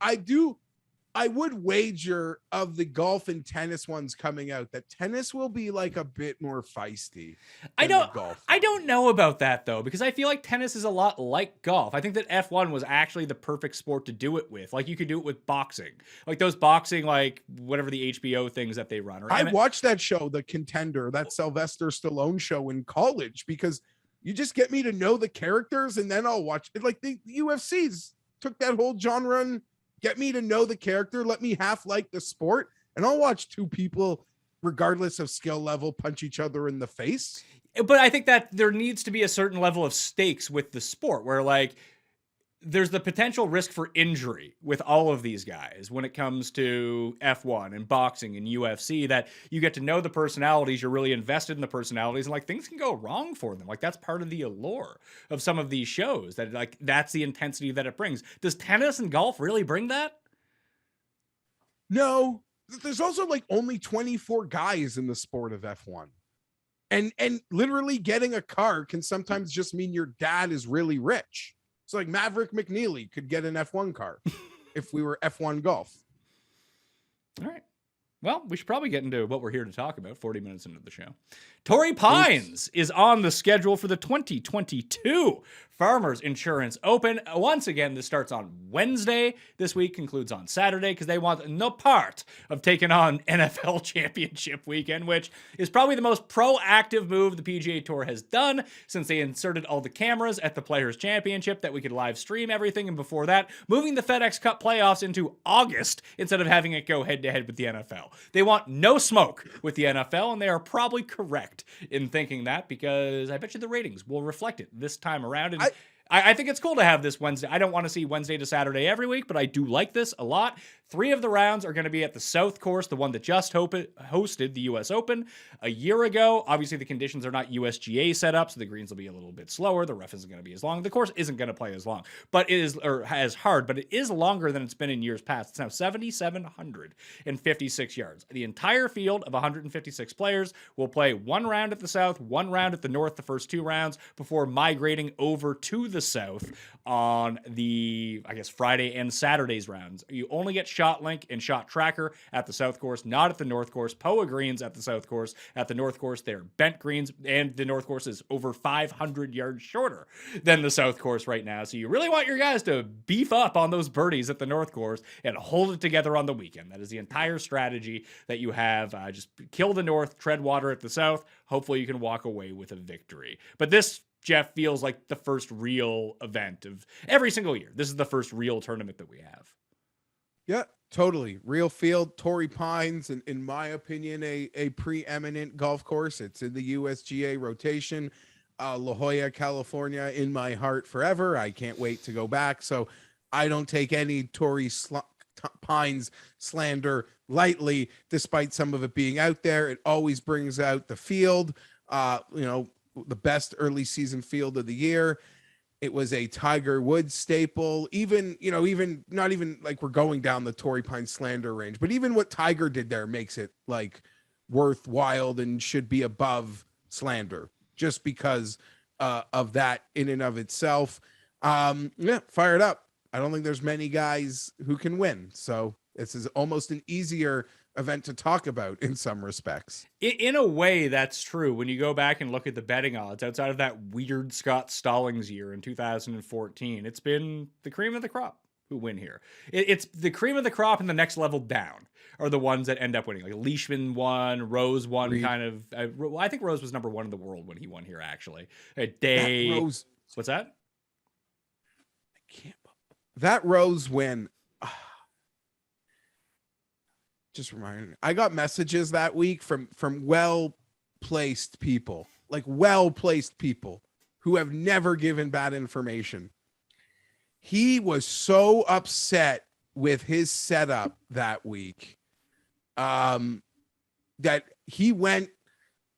S4: I would wager of the golf and tennis ones coming out that tennis will be like a bit more feisty.
S3: I don't know about that though, because I feel like tennis is a lot like golf. I think that F1 was actually the perfect sport to do it with. Like you could do it with boxing, like those boxing, like whatever the HBO things that they run.
S4: I watched that show, The Contender, that Sylvester Stallone show in college, because You just get me to know the characters and then I'll watch it. Like the UFC's took that whole genre and get me to know the character, let me half like the sport, and I'll watch two people, regardless of skill level, punch each other in the face.
S3: But I think that there needs to be a certain level of stakes with the sport where, like, there's the potential risk for injury with all of these guys when it comes to F1 and boxing and UFC, that you get to know the personalities, you're really invested in the personalities, and like things can go wrong for them. Like that's part of the allure of some of these shows, that like that's the intensity that it brings. Does tennis and golf really bring that?
S4: No, there's also like only 24 guys in the sport of F1. And literally getting a car can sometimes just mean your dad is really rich. It's like Maverick McNeely could get an F1 car if we were F1 golf.
S3: All right. Well, we should probably get into what we're here to talk about 40 minutes into the show. Torrey Pines is on the schedule for the 2022 Farmers Insurance Open. Once again, this starts on Wednesday. This week concludes on Saturday because they want no part of taking on NFL Championship weekend, which is probably the most proactive move the PGA Tour has done since they inserted all the cameras at the Players Championship that we could live stream everything. And before that, moving the FedEx Cup playoffs into August instead of having it go head-to-head with the NFL. They want no smoke with the NFL, and they are probably correct in thinking that because I bet you the ratings will reflect it this time around. And I think it's cool to have this Wednesday. I don't want to see Wednesday to Saturday every week, but I do like this a lot. 3 of the rounds are going to be at the South Course, the one that just hosted the U.S. Open a year ago. Obviously, the conditions are not USGA set up, so the greens will be a little bit slower. The rough isn't going to be as long. The course isn't going to play as long, but it is, or as hard, but it is longer than it's been in years past. It's now 7,756 yards. The entire field of 156 players will play 1 round at the South, 1 round at the North, the first 2 rounds, before migrating over to the South on the, I guess, Friday and Saturday's rounds. You only get Shot Link and Shot Tracker at the South Course, not at the North Course. POA greens at the South Course. At the North Course, they're bent greens, and the North Course is over 500 yards shorter than the South Course right now. So you really want your guys to beef up on those birdies at the North Course and hold it together on the weekend. That is the entire strategy that you have. Just kill the North, tread water at the South. Hopefully you can walk away with a victory. But this, Jeff, feels like the first real event of every single year. This is the first real tournament that we have.
S4: Yeah, totally. Real field, Torrey Pines, and in my opinion, a preeminent golf course. It's in the USGA rotation. La Jolla, California, in my heart forever. I can't wait to go back. So I don't take any Torrey Pines slander lightly, despite some of it being out there. It always brings out the field, the best early season field of the year. It was a Tiger Woods staple, even not even like we're going down the Torrey Pines slander range, but even what Tiger did there makes it like worthwhile and should be above slander just because of that in and of itself. Fired up. I don't think there's many guys who can win. So this is almost an easier event to talk about in some respects.
S3: In a way, that's true. When you go back and look at the betting odds, outside of that weird Scott Stallings year in 2014, it's been the cream of the crop who win here. It's the cream of the crop and the next level down are the ones that end up winning. Like Leishman won, Rose won, I think Rose was number 1 in the world when he won here, actually. What's that?
S4: That Rose win. Just reminded me. I got messages that week from well-placed people who have never given bad information. He was so upset with his setup that week that he went,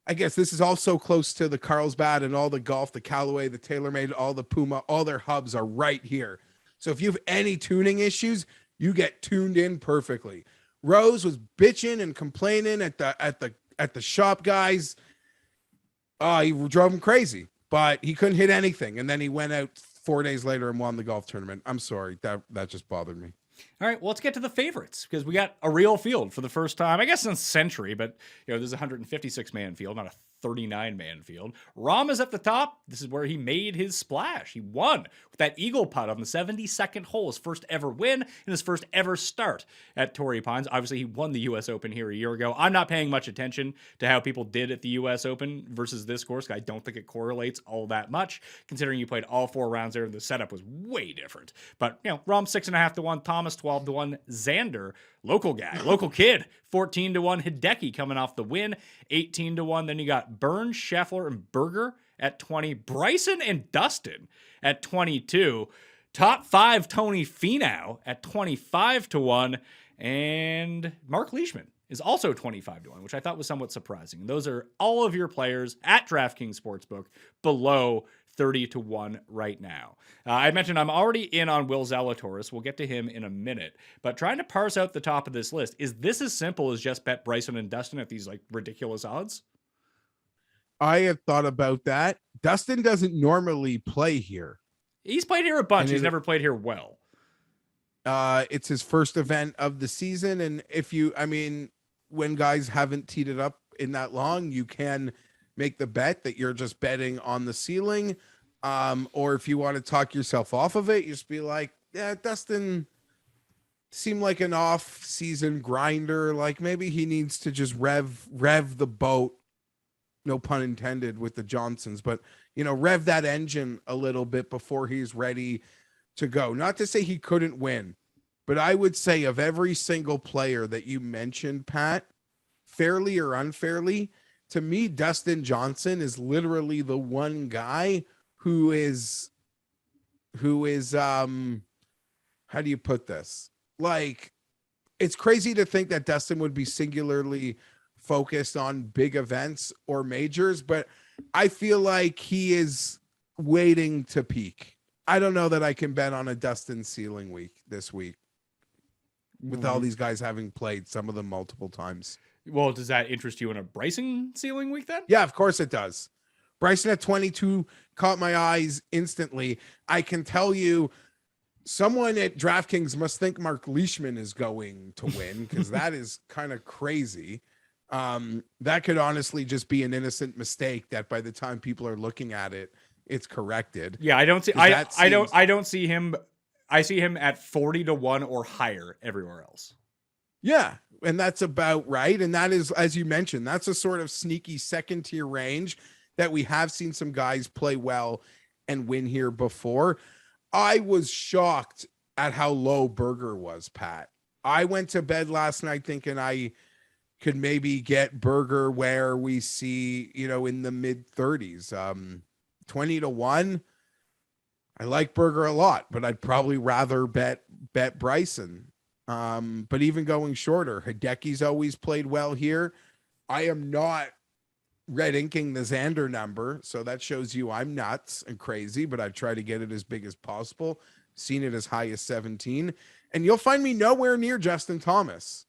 S4: I guess this is also close to the Carlsbad and all the golf, the Callaway, the TaylorMade, all the Puma, all their hubs are right here. So if you have any tuning issues, you get tuned in perfectly. Rose was bitching and complaining at the shop guys. He drove him crazy, but he couldn't hit anything. And then he went out 4 days later and won the golf tournament. I'm sorry. That just bothered me.
S3: All right, well, let's get to the favorites because we got a real field for the first time, I guess, since century. But there's a 156-man field, not a 39-man field. Rahm is at the top. This is where he made his splash. He won with that eagle putt on the 72nd hole, his first ever win and his first ever start at Torrey Pines. Obviously, he won the U.S. Open here a year ago. I'm not paying much attention to how people did at the U.S. Open versus this course. I don't think it correlates all that much, considering you played all 4 rounds there. The setup was way different. But, Rahm 6.5 to 1, Thomas 12 to 1, Xander, local guy, local kid, 14 to 1, Hideki coming off the win, 18 to 1. Then you got Burns, Scheffler, and Berger at 20, Bryson and Dustin at 22, top 5 Tony Finau at 25 to 1, and Mark Leishman is also 25 to 1, which I thought was somewhat surprising. Those are all of your players at DraftKings Sportsbook below 30 to 1 right now. I mentioned I'm already in on Will Zalatoris. We'll get to him in a minute. But trying to parse out the top of this list, is this as simple as just bet Bryson and Dustin at these ridiculous odds?
S4: I have thought about that. Dustin doesn't normally play here.
S3: He's played here a bunch. He's never played here well.
S4: It's his first event of the season. And when guys haven't teed it up in that long, you can make the bet that you're just betting on the ceiling. Or if you want to talk yourself off of it, you just be like, yeah, Dustin seemed like an off-season grinder. Like maybe he needs to just rev the boat, no pun intended, with the Johnsons, but rev that engine a little bit before he's ready to go. Not to say he couldn't win, but I would say of every single player that you mentioned, Pat, fairly or unfairly, to me, Dustin Johnson is literally the one guy who is how do you put this? Like, it's crazy to think that Dustin would be singularly focused on big events or majors, but I feel like he is waiting to peak. I don't know that I can bet on a Dustin ceiling week this week with all these guys having played, some of them multiple times.
S3: Well, does that interest you in a Bryson ceiling week then?
S4: Yeah, of course it does. Bryson at 22 caught my eyes instantly. I can tell you someone at DraftKings must think Mark Leishman is going to win because that is kind of crazy. That could honestly just be an innocent mistake that by the time people are looking at it, it's corrected.
S3: Yeah, I don't see I don't see him. I see him at 40 to 1 or higher everywhere else.
S4: Yeah, and that's about right. And that is, as you mentioned, that's a sort of sneaky second tier range that we have seen some guys play well and win here before. I was shocked at how low Berger was, Pat. I went to bed last night thinking I could maybe get Berger where we see, in the mid 30s, 20 to 1. I like Berger a lot, but I'd probably rather bet Bryson. But even going shorter, Hideki's always played well here. I am not red inking the Xander number, so that shows you I'm nuts and crazy, but I try to get it as big as possible. Seen it as high as 17, and you'll find me nowhere near Justin Thomas.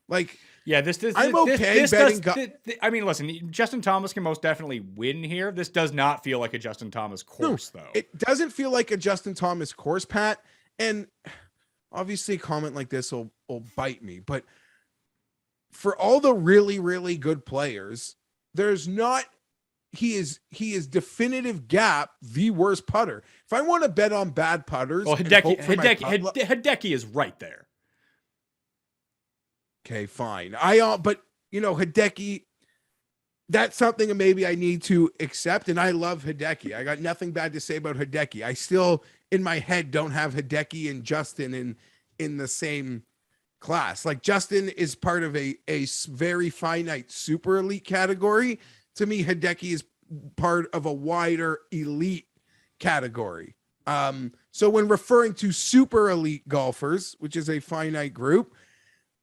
S4: Like,
S3: yeah, I'm okay betting. I mean, listen, Justin Thomas can most definitely win here. This does not feel like a Justin Thomas course, though.
S4: It doesn't feel like a Justin Thomas course, Pat. And obviously, a comment like this will bite me. But for all the really, really good players, there's not. He is definitive gap the worst putter. If I want to bet on bad putters,
S3: well, Hideki is right there.
S4: Okay, fine. But Hideki, that's something that maybe I need to accept. And I love Hideki. I got nothing bad to say about Hideki. I still, in my head, don't have Hideki and Justin in the same class. Like, Justin is part of a very finite super elite category. To me, Hideki is part of a wider elite category. So when referring to super elite golfers, which is a finite group,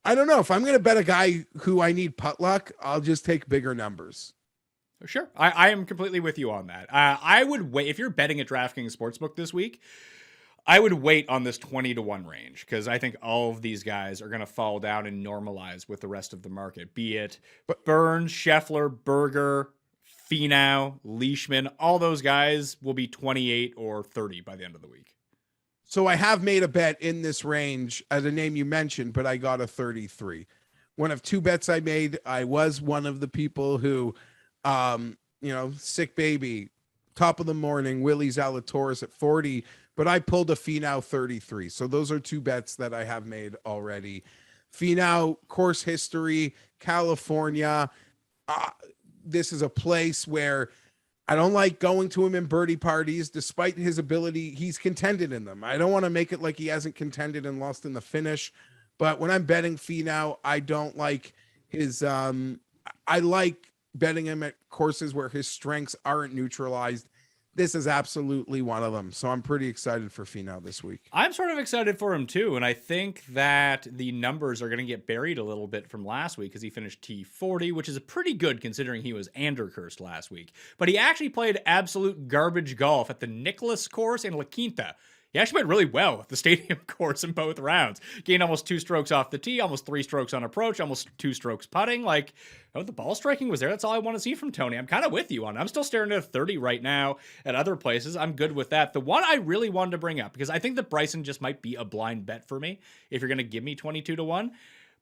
S4: I don't know. If I'm going to bet a guy who I need putt luck, I'll just take bigger numbers.
S3: Sure. I am completely with you on that. I would wait. If you're betting at DraftKings Sportsbook this week, I would wait on this 20 to 1 range because I think all of these guys are going to fall down and normalize with the rest of the market, be it Burns, Scheffler, Berger, Finau, Leishman. All those guys will be 28 or 30 by the end of the week.
S4: So I have made a bet in this range at a name you mentioned, but I got a 33. One of two bets I made. I was one of the people who Sick Baby, Top of the Morning, Willie Zalatoris at 40, but I pulled a Finau 33. So those are two bets that I have made already. Finau, course history, California. This is a place where I don't like going to him in birdie parties, despite his ability. He's contended in them. I don't want to make it like he hasn't contended and lost in the finish. But when I'm betting Finau, I don't like his I like betting him at courses where his strengths aren't neutralized. This is absolutely one of them. So I'm pretty excited for Finau this week.
S3: I'm sort of excited for him too. And I think that the numbers are going to get buried a little bit from last week because he finished T40, which is a pretty good considering he was Andercursed last week. But he actually played absolute garbage golf at the Nicklaus course in La Quinta. He actually played really well at the stadium course in both rounds. Gained almost 2 strokes off the tee, almost 3 strokes on approach, almost 2 strokes putting. Like, the ball striking was there. That's all I want to see from Tony. I'm kind of with you on it. I'm still staring at a 30 right now at other places. I'm good with that. The one I really wanted to bring up, because I think that Bryson just might be a blind bet for me if you're going to give me 22-1.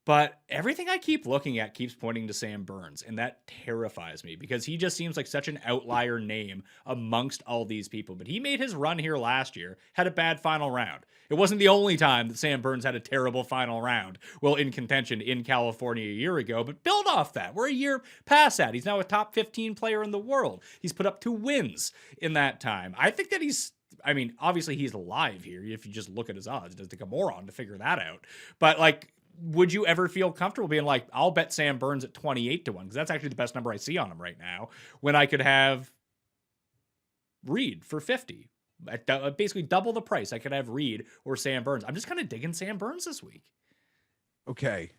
S3: But everything I keep looking at keeps pointing to Sam Burns, and that terrifies me because he just seems like such an outlier name amongst all these people. But he made his run here last year, had a bad final round. It wasn't the only time that Sam Burns had a terrible final round, well, in contention in California a year ago, but build off that. We're a year past that. He's now a top 15 player in the world. He's put up 2 wins in that time. I think that obviously he's alive here. If you just look at his odds, it doesn't take a moron to figure that out. But would you ever feel comfortable being like, I'll bet Sam Burns at 28-1? Because that's actually the best number I see on him right now, when I could have Reed for 50. At basically double the price. I could have Reed or Sam Burns. I'm just kind of digging Sam Burns this week.
S4: Okay.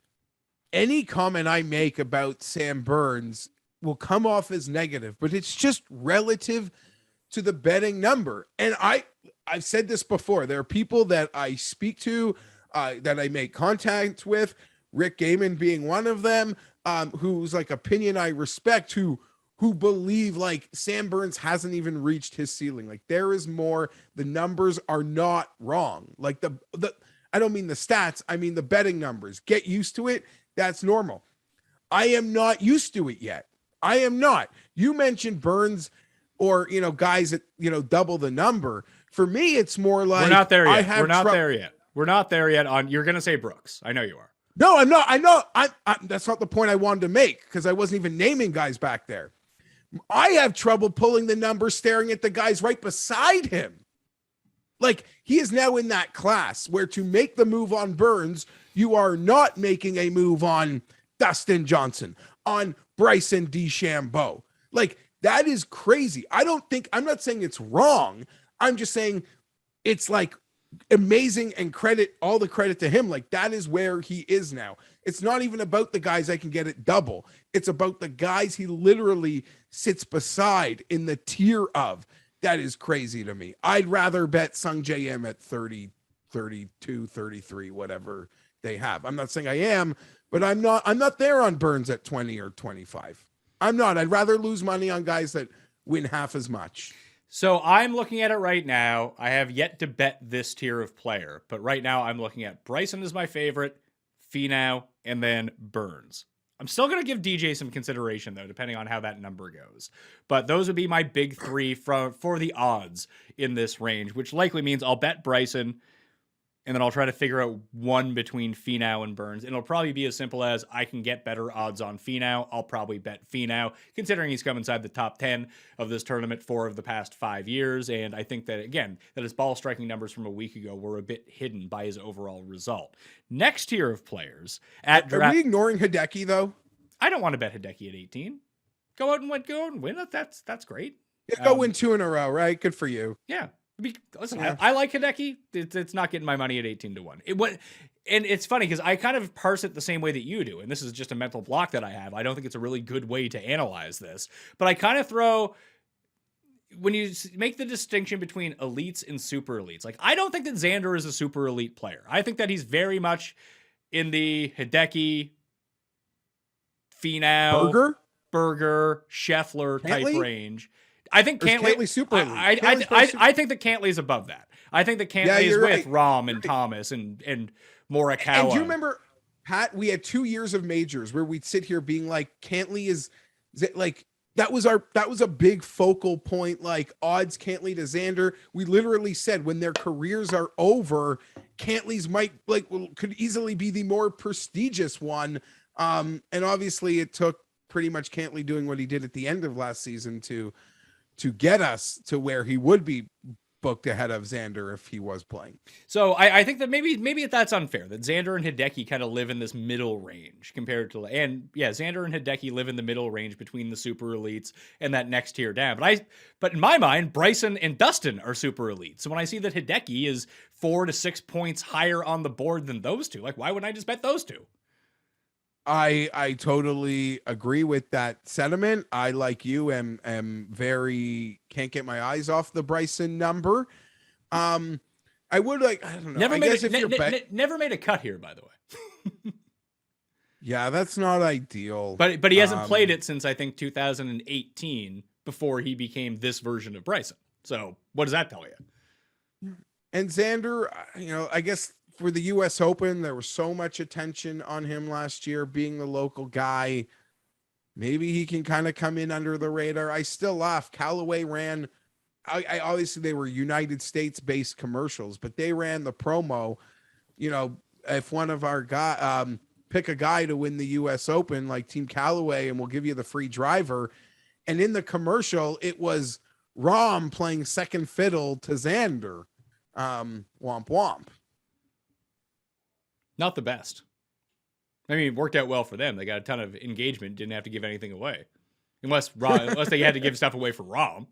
S4: Any comment I make about Sam Burns will come off as negative, but it's just relative to the betting number. And I've said this before. There are people that I speak to, that I make contact with, Rick Gaiman being one of them, whose opinion I respect, who believe Sam Burns hasn't even reached his ceiling. There is more. The numbers are not wrong. I don't mean the stats. I mean the betting numbers. Get used to it. That's normal. I am not used to it yet. I am not. You mentioned Burns or, guys at, double the number. For me, it's more like,
S3: we're not there yet. We're not there yet you're going to say Brooks. I know you are.
S4: No, I'm not. I know. That's not the point I wanted to make, because I wasn't even naming guys back there. I have trouble pulling the number staring at the guys right beside him. He is now in that class where to make the move on Burns, you are not making a move on Dustin Johnson, on Bryson DeChambeau. That is crazy. I'm not saying it's wrong. I'm just saying it's amazing, and all the credit to him. That is where he is now. It's not even about the guys I can get at double. It's about the guys he literally sits beside in the tier of. That is crazy to me. I'd rather bet Sung J M at 30, 32, 33, whatever they have. I'm not saying I am, but I'm not there on Burns at 20 or 25. I'm not. I'd rather lose money on guys that win half as much.
S3: So I'm looking at it right now. I have yet to bet this tier of player, but right now I'm looking at Bryson is my favorite, Finau, and then Burns. I'm still going to give DJ some consideration, though, depending on how that number goes. But those would be my big 3 for the odds in this range, which likely means I'll bet Bryson, and then I'll try to figure out one between Finau and Burns. And it'll probably be as simple as I can get better odds on Finau. I'll probably bet Finau, considering he's come inside the top 10 of this tournament 4 of the past 5 years. And I think that, again, that his ball striking numbers from a week ago were a bit hidden by his overall result. Next tier of players at
S4: Are we ignoring Hideki, though?
S3: I don't want to bet Hideki at 18. Go out and win it. That's great.
S4: Go win 2 in a row, right? Good for you.
S3: Yeah. Listen, I like Hideki. It's not getting my money at 18-1. And it's funny because I kind of parse it the same way that you do. And this is just a mental block that I have. I don't think it's a really good way to analyze this. But I kind of throw, when you make the distinction between elites and super elites, I don't think that Xander is a super elite player. I think that he's very much in the Hideki, Finau, Berger, Scheffler type range. I think Cantley
S4: super elite.
S3: I think that Cantley is above that. I think that Cantley is with Rahm and Thomas and Morikawa.
S4: And do you remember, Pat, we had 2 years of majors where we'd sit here being like, Cantley is that was a big focal point. Like, odds Cantley to Xander. We literally said when their careers are over, Cantley's could easily be the more prestigious one. And obviously it took pretty much Cantley doing what he did at the end of last season to get us to where he would be booked ahead of Xander if he was playing.
S3: So I think that maybe that's unfair, that Xander and Hideki kind of live in this middle range compared to, and yeah, Xander and Hideki live in the middle range between the super elites and that next tier down. But in my mind, Bryson and Dustin are super elite. So when I see that Hideki is 4 to 6 points higher on the board than those two, like, why wouldn't I just bet those two?
S4: I totally agree with that sentiment. I, like you, am very can't get my eyes off the Bryson number. I would I don't know.
S3: Never made a cut here, by the way.
S4: Yeah, that's not ideal.
S3: But he hasn't played it since I think 2018 before he became this version of Bryson. So what does that tell you?
S4: And Xander, I guess for the U.S. Open, there was so much attention on him last year being the local guy. Maybe he can kind of come in under the radar. I still laugh. Callaway ran, I obviously they were United States based commercials, but they ran the promo, if one of our guy, pick a guy to win the U.S. Open, like Team Callaway, and we'll give you the free driver. And in the commercial, it was Rahm playing second fiddle to Xander. Womp womp.
S3: Not the best. I mean, it worked out well for them. They got a ton of engagement, didn't have to give anything away. Unless they had to give stuff away for Rahm.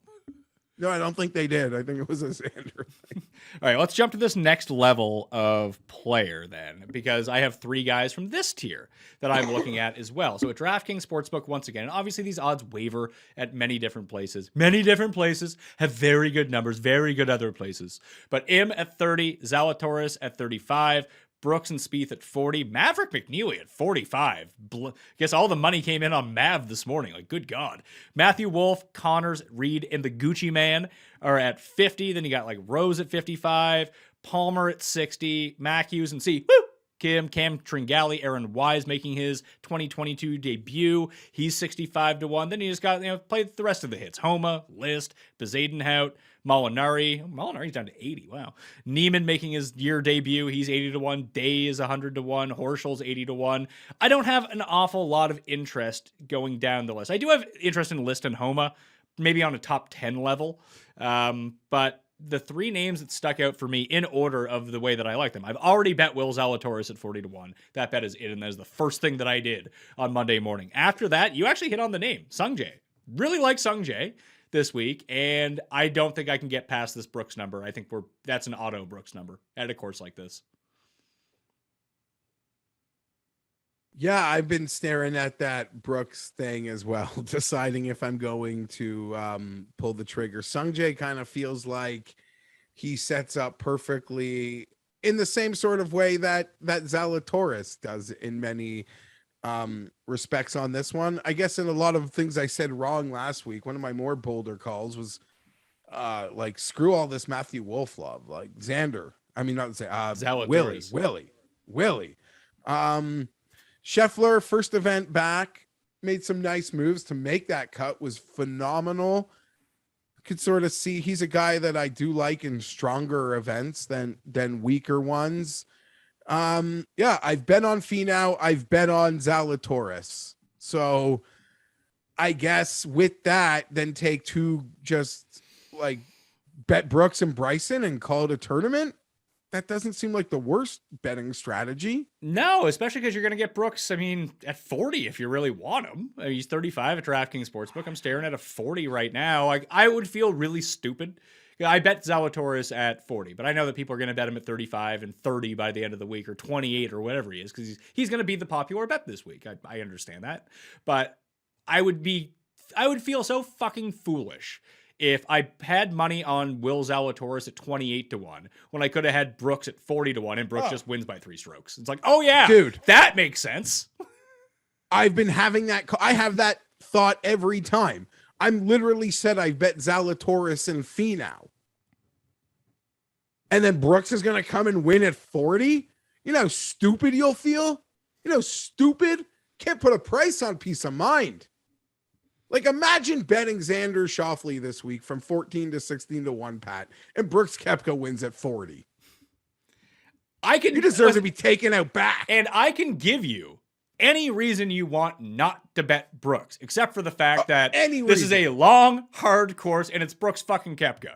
S4: No, I don't think they did. I think it was a Xander thing.
S3: All right, let's jump to this next level of player then, because I have 3 guys from this tier that I'm looking at as well. So at DraftKings Sportsbook, once again, and obviously these odds waver at many different places. Many different places have very good numbers, very good other places. But Im at 30, Zalatoris at 35, Brooks and Spieth at 40, Maverick McNeely at 45. Guess all the money came in on Mav this morning. Like, good God. Matthew Wolff, Connors, Reed, and the Gucci Man are at 50. Then you got like Rose at 55, Palmer at 60, Mac Hughes and Cam Tringali, Aaron Wise making his 2022 debut. He's 65 to 1. Then you just got, play the rest of the hits. Homa, List, Bezadenhout, Molinari. Molinari's down to 80. Wow. Neiman making his year debut. He's 80 to 1. Day is 100 to 1. Horschel's 80 to 1. I don't have an awful lot of interest going down the list. I do have interest in List and Homa, maybe on a top 10 level. But the 3 names that stuck out for me in order of the way that I like them. I've already bet Will Zalatoris at 40 to 1. That bet is in, and that is the first thing that I did on Monday morning. After that, you actually hit on the name, Sung Jae. Really like Sung Jae this week, and I don't think I can get past this Brooks number. I think that's an auto Brooks number at a course like this.
S4: Yeah, I've been staring at that Brooks thing as well, deciding if I'm going to pull the trigger. Sung Jae kind of feels like he sets up perfectly in the same sort of way that Zalatoris does in many respects on this one. I guess in a lot of things I said wrong last week, one of my more bolder calls was like, screw all this Matthew Wolff love, like Xander. I mean, not Zalatoris. Willie. Scheffler, first event back, made some nice moves to make that cut, was phenomenal. Could sort of see he's a guy that I do like in stronger events than weaker ones. Yeah, I've bet on Finau. I've bet on Zalatoris. So I guess with that, then take 2, just like bet Brooks and Bryson and call it a tournament. That doesn't seem like the worst betting strategy.
S3: No, especially because you're going to get Brooks, I mean, at 40 if you really want him. I mean, he's 35 at DraftKings Sportsbook. I'm staring at a 40 right now. I would feel really stupid. I bet Zalatoris at 40, but I know that people are going to bet him at 35 and 30 by the end of the week, or 28 or whatever he is, because he's going to be the popular bet this week. I understand that. But I would feel so fucking foolish if I had money on Will Zalatoris at 28 to 1 when I could have had Brooks at 40 to 1 and Brooks just wins by 3 strokes. It's like, oh yeah,
S4: dude,
S3: that makes sense.
S4: I've been having that. I have that thought every time. I'm literally said I bet Zalatoris and Finau. And then Brooks is going to come and win at 40. You know how stupid you'll feel? Stupid? Can't put a price on peace of mind. Like, imagine betting Xander Schauffele this week from 14 to 16 to 1, Pat, and Brooks Koepka wins at 40. You deserve to be taken out back.
S3: And I can give you any reason you want not to bet Brooks, except for the fact that this is a long, hard course, and it's Brooks fucking Koepka.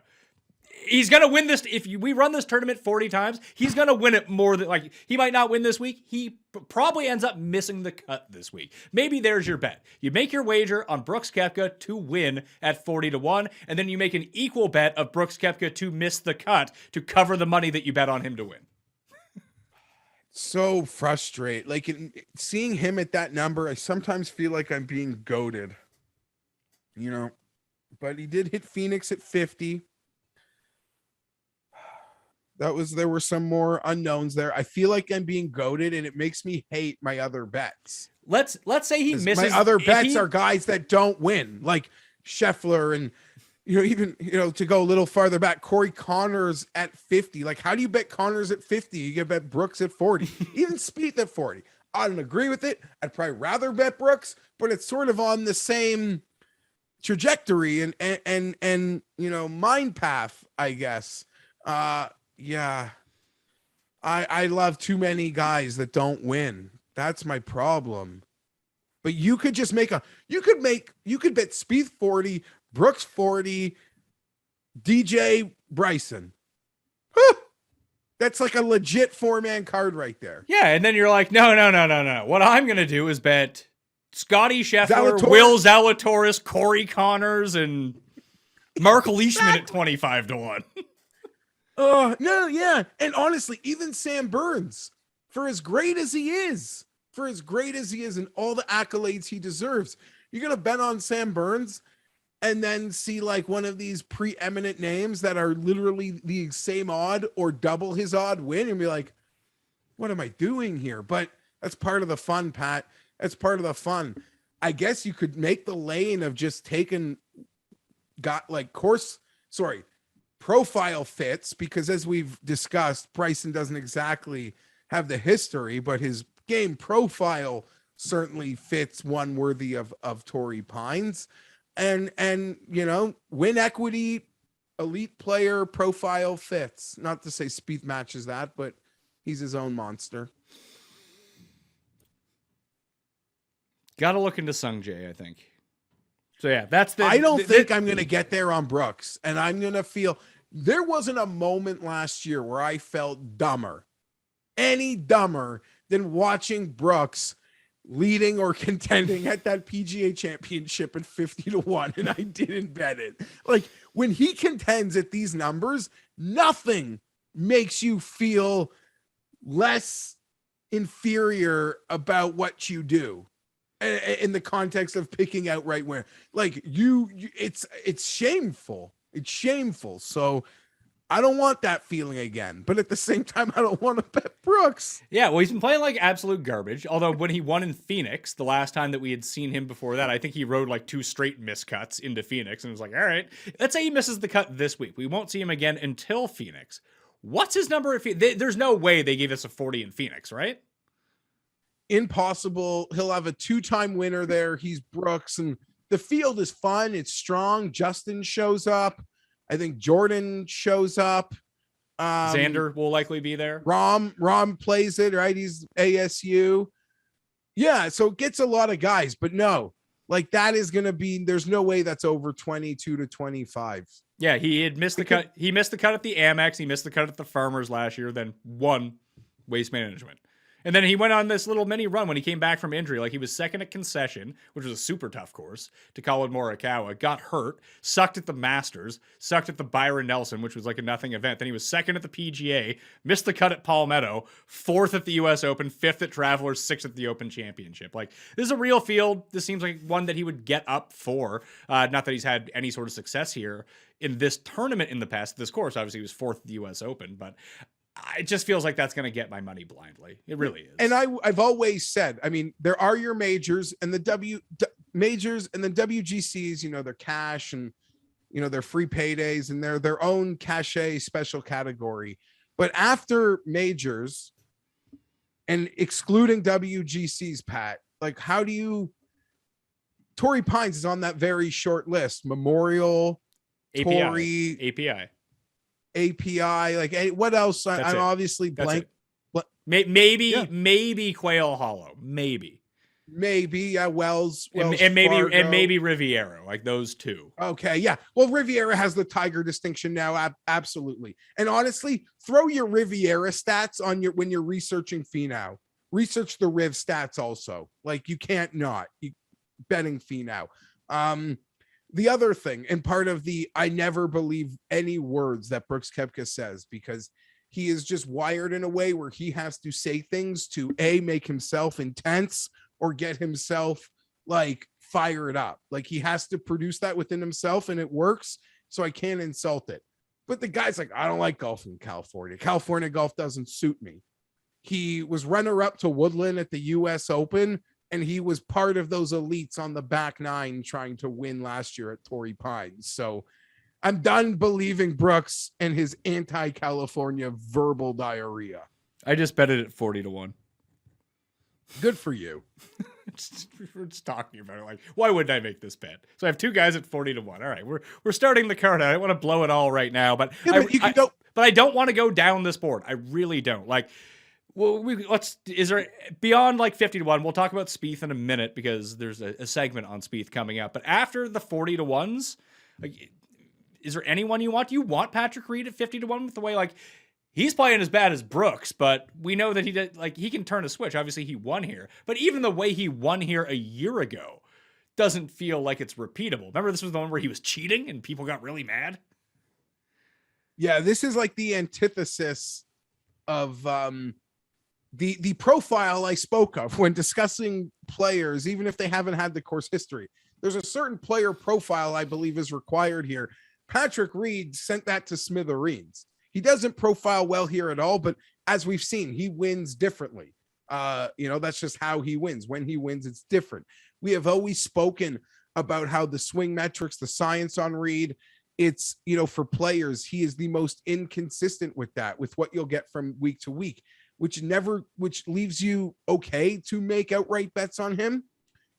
S3: He's going to win this. If we run this tournament 40 times, he's going to win it more than, like, he might not win this week. He probably ends up missing the cut this week. Maybe there's your bet. You make your wager on Brooks Koepka to win at 40 to 1, and then you make an equal bet of Brooks Koepka to miss the cut to cover the money that you bet on him to win.
S4: So frustrated. Like, seeing him at that number, I sometimes feel like I'm being goaded, you know, but he did hit Phoenix at 50. There were some more unknowns there. I feel like I'm being goaded, and it makes me hate my other bets.
S3: Let's say he misses.
S4: My other bets are guys that don't win, like Scheffler, and even to go a little farther back, Corey Connors at 50. Like, how do you bet Connors at 50? You can bet Brooks at 40, even Spieth at 40. I don't agree with it. I'd probably rather bet Brooks, but it's sort of on the same trajectory and mind path, I guess. Yeah, I love too many guys that don't win. That's my problem. But you could just you could bet Spieth 40, Brooks 40, DJ Bryson. Huh. That's like a legit 4-man card right there.
S3: Yeah, and then you're like, no. What I'm going to do is bet Scotty Scheffler,
S4: Zalatoris.
S3: Will Zalatoris, Corey Connors, and Mark Leishman at 25 to 1.
S4: No, yeah. And honestly, even Sam Burns, for as great as he is, and all the accolades he deserves, you're going to bet on Sam Burns and then see like one of these preeminent names that are literally the same odd or double his odd win and be like, what am I doing here? But that's part of the fun, Pat. That's part of the fun. I guess you could make the lane of just taking profile fits, because as we've discussed, Bryson doesn't exactly have the history, but his game profile certainly fits one worthy of Torrey Pines, and win equity, elite player profile fits. Not to say Spieth matches that, but he's his own monster.
S3: Got to look into Sung Jae, I think. So yeah, that's the.
S4: I don't think I'm going to get there on Brooks, and I'm going to feel there wasn't a moment last year where I felt any dumber than watching Brooks leading or contending at that PGA Championship at 50 to 1, and I didn't bet it. Like, when he contends at these numbers, nothing makes you feel less inferior about what you do. In the context of picking out right where, like, it's shameful. It's shameful. So I don't want that feeling again. But at the same time, I don't want to bet Brooks.
S3: Yeah, well, he's been playing like absolute garbage. Although when he won in Phoenix, the last time that we had seen him before that, I think he rode like 2 straight miscuts into Phoenix and was like, all right, let's say he misses the cut this week. We won't see him again until Phoenix. What's his number at Phoenix? There's no way they gave us a 40 in Phoenix, right?
S4: Impossible. He'll have a 2-time winner there. He's Brooks, and the field is fun. It's strong. Justin shows up. I think Jordan shows up.
S3: Xander will likely be there.
S4: Rahm plays it, right? He's ASU. Yeah, so it gets a lot of guys, but no, like, that is going to be, there's no way that's over 22 to 25.
S3: Yeah, he had missed the cut. He missed the cut at the Amex. He missed the cut at the Farmers last year, then won Waste Management. And then he went on this little mini run when he came back from injury. Like, he was second at Concession, which was a super tough course, to Colin Morikawa, got hurt, sucked at the Masters, sucked at the Byron Nelson, which was like a nothing event. Then he was second at the PGA, missed the cut at Palmetto, 4th at the US Open, 5th at Travelers, 6th at the Open Championship. Like, this is a real field. This seems like one that he would get up for. Not that he's had any sort of success here in this tournament in the past. This course, obviously, he was 4th at the US Open, but it just feels like that's going to get my money blindly. It really is. And
S4: I've always said, I mean, there are your majors and the majors and the WGCs, they're cash and, they're free paydays and they're their own cachet special category. But after majors and excluding WGCs, Pat, like, how do you Torrey Pines is on that very short list. Memorial, Torrey, API. Like, what else? I'm obviously blank.
S3: Maybe Quail Hollow. Maybe.
S4: Wells
S3: and maybe Riviera, like those two.
S4: Okay, yeah. Well, Riviera has the Tiger distinction now, absolutely. And honestly, throw your Riviera stats on when you're researching Finau. Research the Riv stats also. Like, you can't not betting Finau. The other thing, and part of I never believe any words that Brooks Koepka says, because he is just wired in a way where he has to say things to make himself intense or get himself like fired up. Like, he has to produce that within himself, and it works. So I can't insult it. But the guy's like, I don't like golf in California. California golf doesn't suit me. He was runner-up to Woodland at the US Open, and he was part of those elites on the back nine trying to win last year at Torrey Pines. So I'm done believing Brooks and his anti-California verbal diarrhea.
S3: I just bet it at 40-1.
S4: Good for you.
S3: We're just talking about it. Like, why wouldn't I make this bet? So I have two guys at 40-1. All right, we're starting the card. I don't want to blow it all right now, but I don't want to go down this board. I really don't. Like, well, is there beyond like 50-1? We'll talk about Spieth in a minute because there's a segment on Spieth coming up. But after the 40-1s, like, is there anyone you want? Do you want Patrick Reed at 50-1 with the way, like, he's playing as bad as Brooks, but we know that he can turn a switch. Obviously, he won here. But even the way he won here a year ago doesn't feel like it's repeatable. Remember, this was the one where he was cheating and people got really mad?
S4: Yeah, this is like the antithesis of the profile I spoke of when discussing players, even if they haven't had the course history. There's a certain player profile I believe is required here. Patrick Reed sent that to smithereens. He doesn't profile well here at all, but as we've seen, he wins differently. That's just how he wins. When he wins, it's different. We have always spoken about how the swing metrics, the science on Reed, it's, for players, he is the most inconsistent with that, with what you'll get from week to week, which leaves you okay to make outright bets on him.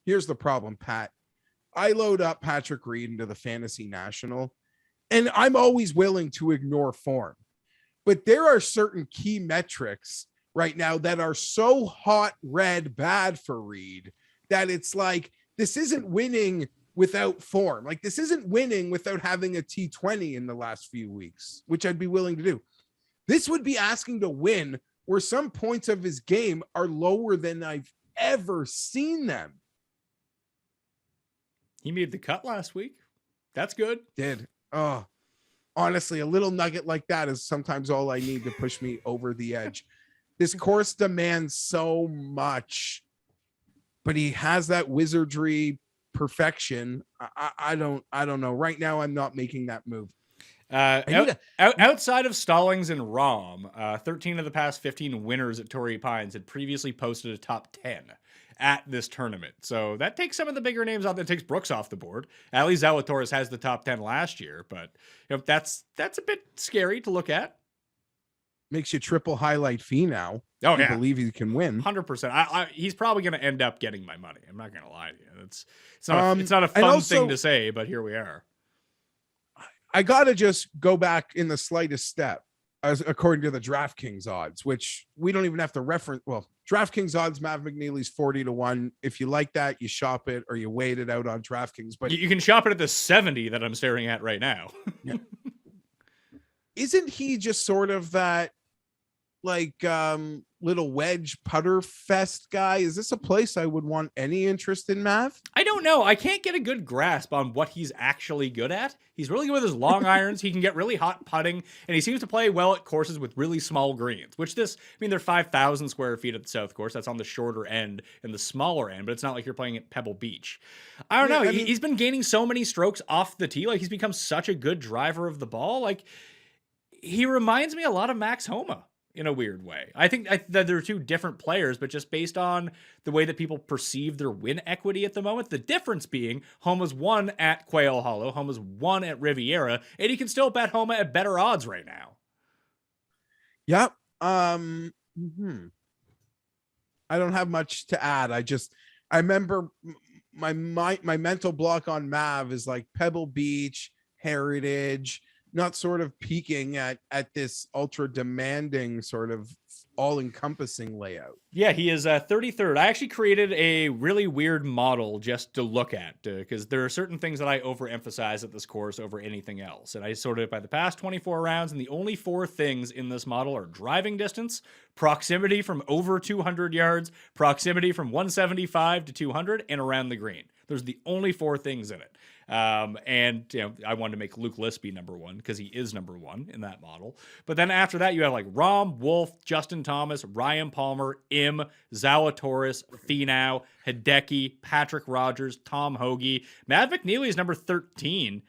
S4: Here's the problem, Pat. I load up Patrick Reed into the Fantasy National, and I'm always willing to ignore form. But there are certain key metrics right now that are so hot red bad for Reed that it's like, this isn't winning without form. Like, this isn't winning without having a T20 in the last few weeks, which I'd be willing to do. This would be asking to win where some points of his game are lower than I've ever seen them.
S3: He made the cut last week. That's good.
S4: Did. Oh, honestly, a little nugget like that is sometimes all I need to push me over the edge. This course demands so much, but he has that wizardry perfection. I don't know. Right now, I'm not making that move.
S3: Outside of Stallings and Rahm, 13 of the past 15 winners at Torrey Pines had previously posted a top 10 at this tournament. So that takes some of the bigger names off. That takes Brooks off the board. Ali Zalatoris has the top 10 last year, but that's a bit scary to look at.
S4: Makes you triple highlight Finau.
S3: Oh, yeah.
S4: Believe he can win
S3: 100%. He's probably going to end up getting my money. I'm not going to lie to you. It's not a fun thing to say, but here we are.
S4: I got to just go back in the slightest step, as according to the DraftKings odds, which we don't even have to reference. Well, DraftKings odds, Mav McNeely's 40-1. If you like that, you shop it or you wait it out on DraftKings. But
S3: you can shop it at the 70 that I'm staring at right now.
S4: Yeah. Isn't he just sort of that, like, little wedge putter fest guy? Is this a place I would want any interest in, Mav?
S3: I don't know. I can't get a good grasp on what he's actually good at. He's really good with his long irons. He can get really hot putting, and he seems to play well at courses with really small greens, they're 5,000 square feet at the South Course. That's on the shorter end and the smaller end, but it's not like you're playing at Pebble Beach. I don't know. He's been gaining so many strokes off the tee. Like, he's become such a good driver of the ball. Like, he reminds me a lot of Max Homa in a weird way. I think that they're two different players, but just based on the way that people perceive their win equity at the moment, the difference being Homa's won at Quail Hollow, Homa's won at Riviera, and he can still bet Homa at better odds right now.
S4: Yep. I don't have much to add. I remember my mental block on Mav is like Pebble Beach, Heritage, not sort of peaking at this ultra demanding sort of all-encompassing layout.
S3: Yeah, he is 33rd. I actually created a really weird model just to look at because there are certain things that I overemphasize at this course over anything else. And I sorted it by the past 24 rounds, and the only 4 things in this model are driving distance, proximity from over 200 yards, proximity from 175 to 200, and around the green. Those are the only 4 things in it. And I wanted to make Luke Lispy number 1 because he is number 1 in that model. But then after that, you have like Rahm, Wolf, Justin Thomas, Ryan Palmer, Im, Zalatoris, Finau, Hideki, Patrick Rogers, Tom Hoagie. Matt McNeely is number 13.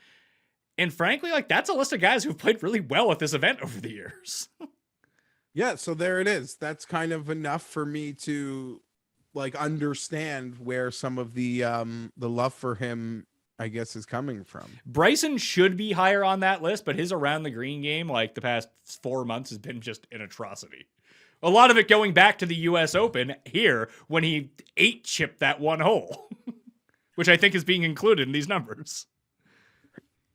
S3: And frankly, like that's a list of guys who've played really well at this event over the years.
S4: Yeah, so there it is. That's kind of enough for me to like understand where some of the love for him, I guess, is coming from.
S3: Bryson should be higher on that list, but his around the green game, like the past 4 months, has been just an atrocity. A lot of it going back to the US Open here when he 8-chipped that one hole, which I think is being included in these numbers.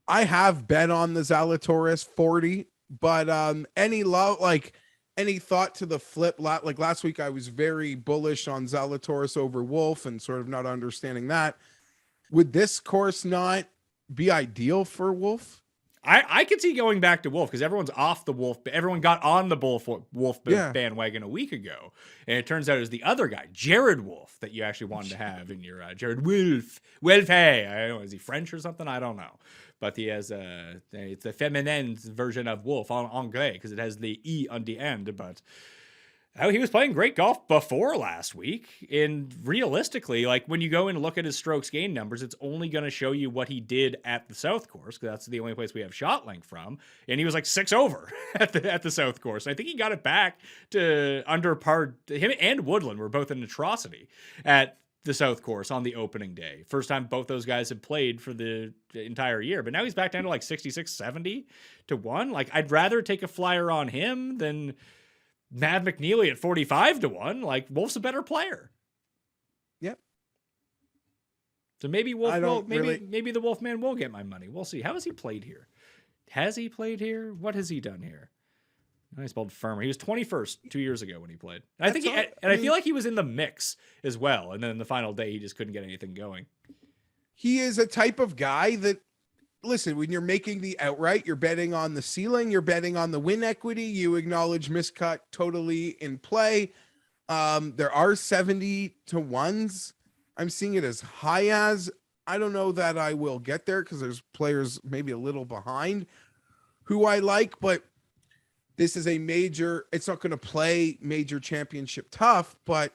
S4: I have bet on the Zalatoris 40, but any love, like any thought to the flip? Like last week, I was very bullish on Zalatoris over Wolf and sort of not understanding that. Would this course not be ideal for Wolf?
S3: I could see going back to Wolf because everyone's off the Wolf. Everyone got on the Wolf bandwagon a week ago. And it turns out it was the other guy, Jared Wolf, that you actually wanted to have in your Jared Wolf. Wolf, hey. I don't know, is he French or something? I don't know. But he has it's the feminine version of Wolf en anglais because it has the E on the end. But he was playing great golf before last week. And realistically, like when you go and look at his strokes gain numbers, it's only going to show you what he did at the South Course because that's the only place we have shot length from. And he was like 6 over at the South Course. And I think he got it back to under par. Him and Woodland were both an atrocity at the South Course on the opening day. First time both those guys had played for the entire year. But now he's back down to like 66, 70 to 1. Like I'd rather take a flyer on him than Matt McNeely at 45 to 1. Like Wolf's a better player.
S4: Yep.
S3: So maybe Wolf will,
S4: really...
S3: maybe the Wolfman will get my money. We'll see. How has he played here? Has he played here? What has he done here? I spelled firmer. He was 21st 2 years ago when he played. I think I feel like he was in the mix as well. And then the final day, he just couldn't get anything going.
S4: He is a type of guy that, listen, when you're making the outright, you're betting on the ceiling, you're betting on the win equity, you acknowledge miscut totally in play. There are 70 to 1s. I'm seeing it as high as. I don't know that I will get there because there's players maybe a little behind who I like, but this is a major, it's not going to play major championship tough, but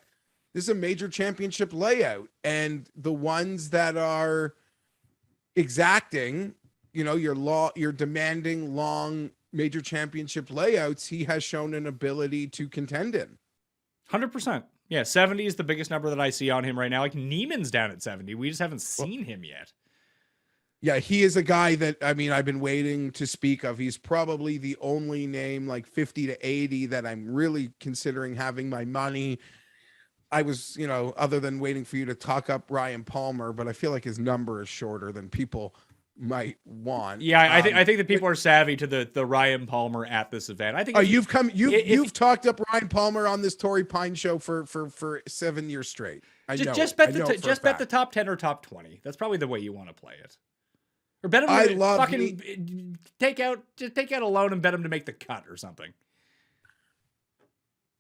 S4: this is a major championship layout. And the ones that are exacting, you're demanding long major championship layouts, he has shown an ability to contend in.
S3: 100%. Yeah, 70 is the biggest number that I see on him right now. Like Neiman's down at 70. We just haven't seen him yet.
S4: Yeah, he is a guy that, I've been waiting to speak of. He's probably the only name like 50 to 80 that I'm really considering having my money. I was, other than waiting for you to talk up Ryan Palmer, but I feel like his number is shorter than people might want.
S3: Yeah, I think that people are savvy to the Ryan Palmer at this event. I think
S4: you've talked up Ryan Palmer on this Torrey Pines show for 7 years straight.
S3: Just bet the top 10 or top 20. That's probably the way you want to play it. Or bet him take out a loan and bet him to make the cut or something.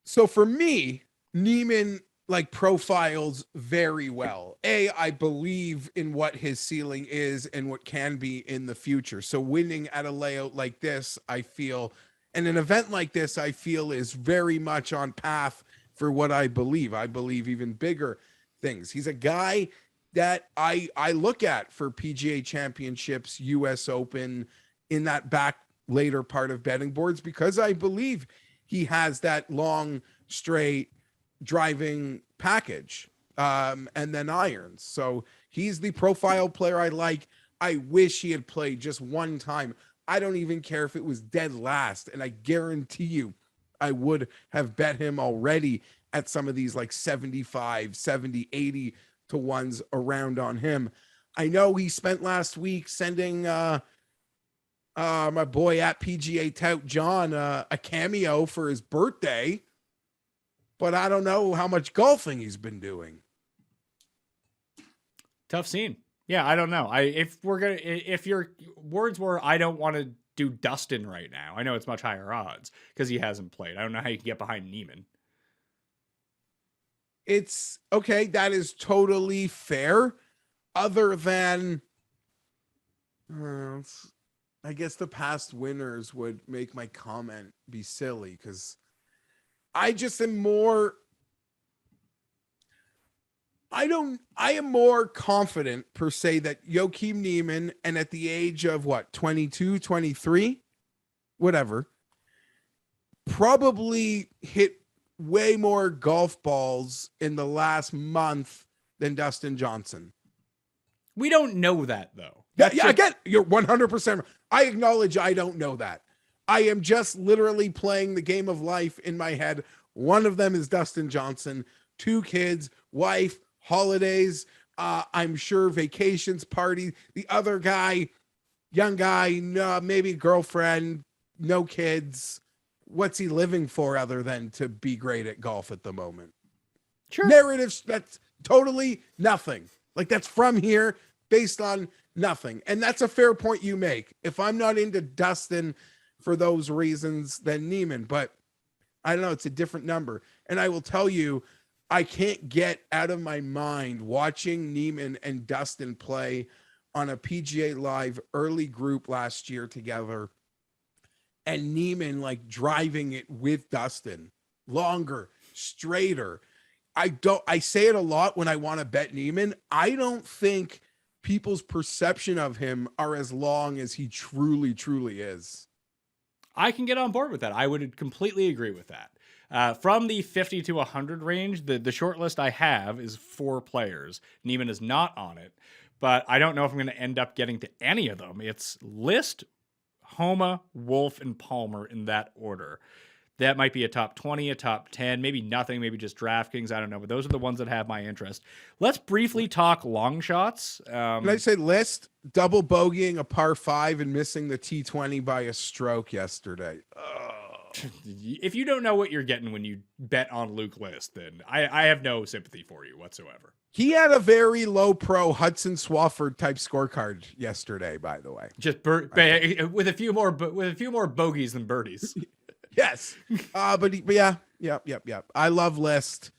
S4: So for me, Neiman profiles very well. I believe in what his ceiling is and what can be in the future. So winning at a layout like this, I feel, and an event like this, I feel is very much on path for what I believe. I believe even bigger things. He's a guy that I look at for PGA Championships, US Open, in that back later part of betting boards, because I believe he has that long, straight driving package, and then irons. So he's the profile player I like. I wish he had played just one time. I don't even care if it was dead last, and I guarantee you I would have bet him already at some of these 75, 70, 80 to ones around on him. I know he spent last week sending my boy at PGA Tout John a cameo for his birthday, but I don't know how much golfing he's been doing.
S3: Tough scene. Yeah, I don't know. If your words were, I don't want to do Dustin right now, I know it's much higher odds because he hasn't played. I don't know how you can get behind Neiman.
S4: It's okay. That is totally fair. Other than, I guess the past winners would make my comment be silly because I just am more. I am more confident per se that Joakim Neiman, and at the age of what, 22, 23, whatever, probably hit way more golf balls in the last month than Dustin Johnson.
S3: We don't know that though.
S4: Again, you're 100%. I acknowledge I don't know that. I am just literally playing the game of life in my head. One of them is Dustin Johnson, 2 kids, wife, holidays, I'm sure vacations, party. The other guy, young guy, no, maybe girlfriend, no kids. What's he living for other than to be great at golf at the moment?
S3: Sure.
S4: Narratives, that's totally nothing. Like, that's from here based on nothing. And that's a fair point you make. If I'm not into Dustin for those reasons, then Neiman, but I don't know, it's a different number. And I will tell you, I can't get out of my mind watching Neiman and Dustin play on a PGA Live early group last year together, and Neiman like driving it with Dustin longer, straighter. I say it a lot when I want to bet Neiman. I don't think people's perception of him are as long as he truly, truly is.
S3: I can get on board with that. I would completely agree with that. From the 50 to 100 range, the short list I have is 4 players. Neiman is not on it, but I don't know if I'm going to end up getting to any of them. It's List, Homa, Wolf, and Palmer in that order. That might be a top 20, a top 10, maybe nothing, maybe just DraftKings. I don't know, but those are the ones that have my interest. Let's briefly talk long shots.
S4: Can I say List double bogeying a par 5 and missing the T20 by a stroke yesterday?
S3: If you don't know what you're getting when you bet on Luke List, then I have no sympathy for you whatsoever.
S4: He had a very low pro Hudson Swafford type scorecard yesterday, by the way.
S3: Just with a few more bogeys than birdies.
S4: Yes. But yeah. I love List.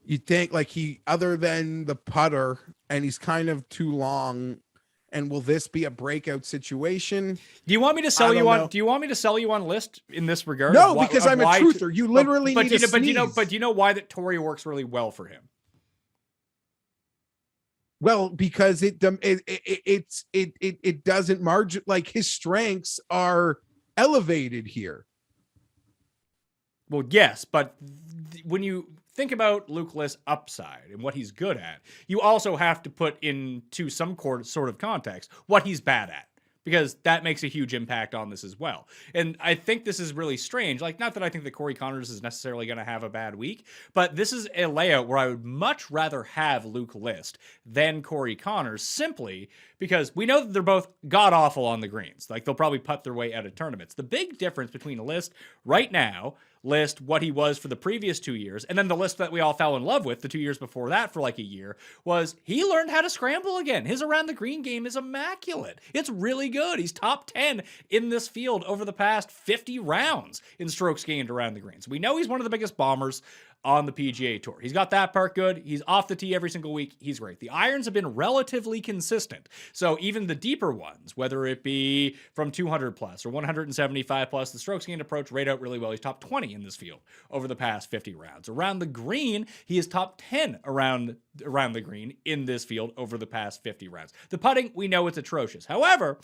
S4: You'd think like other than the putter, and he's kind of too long. And will this be a breakout situation?
S3: Do you want me to sell you on? Do you want me to sell you on List in this regard?
S4: No, because I'm a truther. You literally need to sneeze.
S3: But do you know why that Torrey works really well for him?
S4: Well, because it doesn't margin, like his strengths are elevated here.
S3: Well, yes, but when you think about Luke List's upside and what he's good at, you also have to put into some sort of context what he's bad at, because that makes a huge impact on this as well. And I think this is really strange. Like, not that I think that Corey Connors is necessarily going to have a bad week, but this is a layout where I would much rather have Luke List than Corey Connors, simply because we know that they're both god-awful on the greens. Like, they'll probably putt their way out of tournaments. The big difference between a List right now, List what he was for the previous 2 years, and then the List that we all fell in love with the 2 years before that for like a year, was he learned how to scramble again. His around the green game is immaculate. It's really good. He's top 10 in this field over the past 50 rounds in strokes gained around the greens. We know he's one of the biggest bombers on the PGA Tour. He's got that part good. He's off the tee every single week. He's great. The irons have been relatively consistent. So even the deeper ones, whether it be from 200 plus or 175 plus, the strokes gained approach rate out really well. He's top 20 in this field over the past 50 rounds. Around the green, he is top 10 around the green in this field over the past 50 rounds. The putting, we know it's atrocious. However,